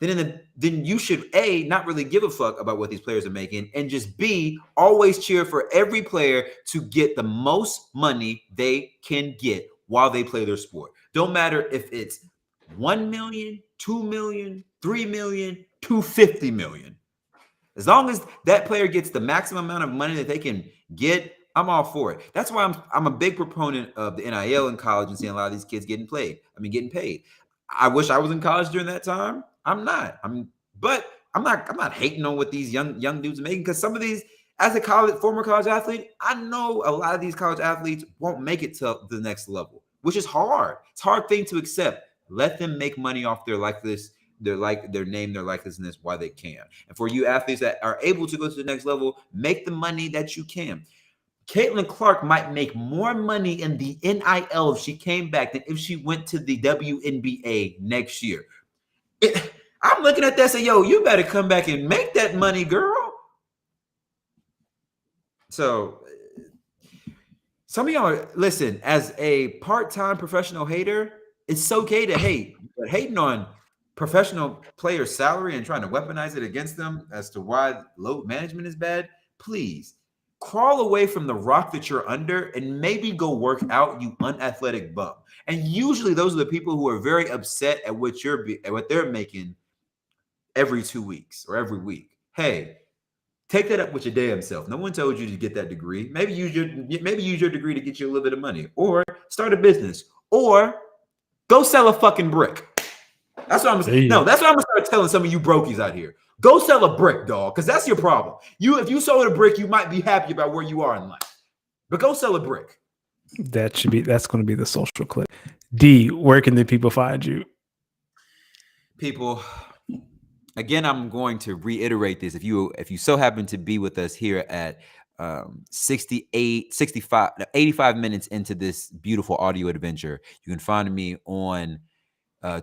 then you should A, not really give a fuck about what these players are making, and just B, always cheer for every player to get the most money they can get while they play their sport. Don't matter if it's 1 million, 2 million, 3 million, 250 million. As long as that player gets the maximum amount of money that they can get, I'm all for it. That's why I'm a big proponent of the NIL in college and seeing a lot of these kids getting paid. I wish I was in college during that time. I'm not. But I'm not hating on what these young dudes are making, because some of these, as a former college athlete, I know a lot of these college athletes won't make it to the next level, which is hard. It's a hard thing to accept. Let them make money off their likeness, their name, their likeliness while they can. And for you athletes that are able to go to the next level, make the money that you can. Caitlin Clark might make more money in the NIL if she came back than if she went to the WNBA next year. I'm looking at that and say, yo, you better come back and make that money, girl. So some of y'all, listen, as a part-time professional hater, it's okay to hate, but hating on professional players' salary and trying to weaponize it against them as to why load management is bad, please crawl away from the rock that you're under and maybe go work out, you unathletic bum. And usually those are the people who are very upset at what they're making every 2 weeks or every week. Hey, take that up with your damn self. No one told you to get that degree. Maybe use your degree to get you a little bit of money, or start a business, or go sell a fucking brick. That's what I'm saying. No, that's what I'm gonna start telling some of you brokies out here. Go sell a brick, dog, because that's your problem. If you sold a brick, you might be happy about where you are in life. But go sell a brick. That's going to be the social clip. D, where can the people find you? People, again, I'm going to reiterate this. If you so happen to be with us here at 85 minutes into this beautiful audio adventure, you can find me on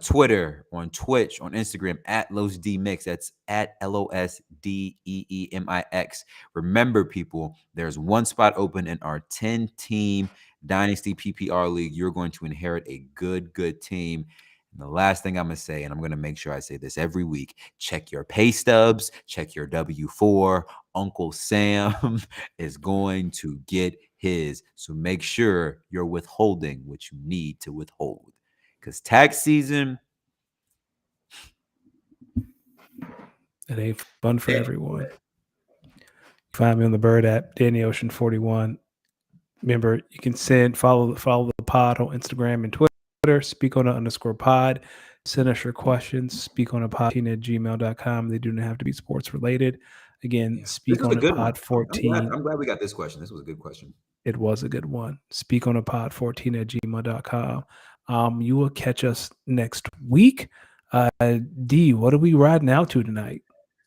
Twitter, on Twitch, on Instagram at LosDMix. That's at LOSDEEMIX. Remember, people, there's one spot open in our 10-team Dynasty PPR League. You're going to inherit a good team. And the last thing I'm going to say, and I'm going to make sure I say this every week, check your pay stubs, check your W-4. Uncle Sam is going to get his. So make sure you're withholding what you need to withhold. Because tax season, it ain't fun for everyone. Find me on the Bird app, Danny Ocean 41. Remember, you can follow the pod on Instagram and Twitter, speakona_pod. Send us your questions, speakonapod@gmail.com. They do not have to be sports related. Again, speakonapod14. I'm glad we got this question. This was a good question. It was a good one. speakonapod14@gmail.com. You will catch us next week. D, what are we riding out to tonight?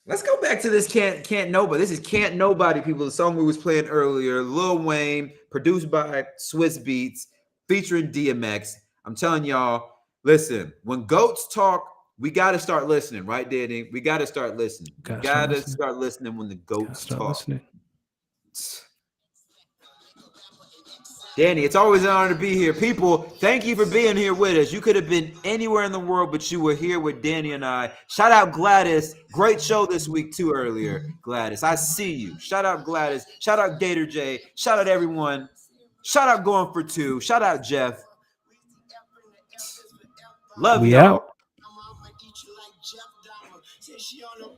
Let's go back to this Can't Nobody. This is Can't Nobody, people. The song we was playing earlier, Lil Wayne, produced by Swiss Beats, featuring DMX. I'm telling y'all, listen, when GOATs talk, we got to start listening, right, Danny? We got to start listening. We got to start listening when the GOATs talk. Listening. Danny, it's always an honor to be here. People, thank you for being here with us. You could have been anywhere in the world, but you were here with Danny and I. Shout out Gladys. Great show this week, too, earlier. Gladys, I see you. Shout out Gladys. Shout out Gator J. Shout out everyone. Shout out Going for Two. Shout out Jeff. Love y'all.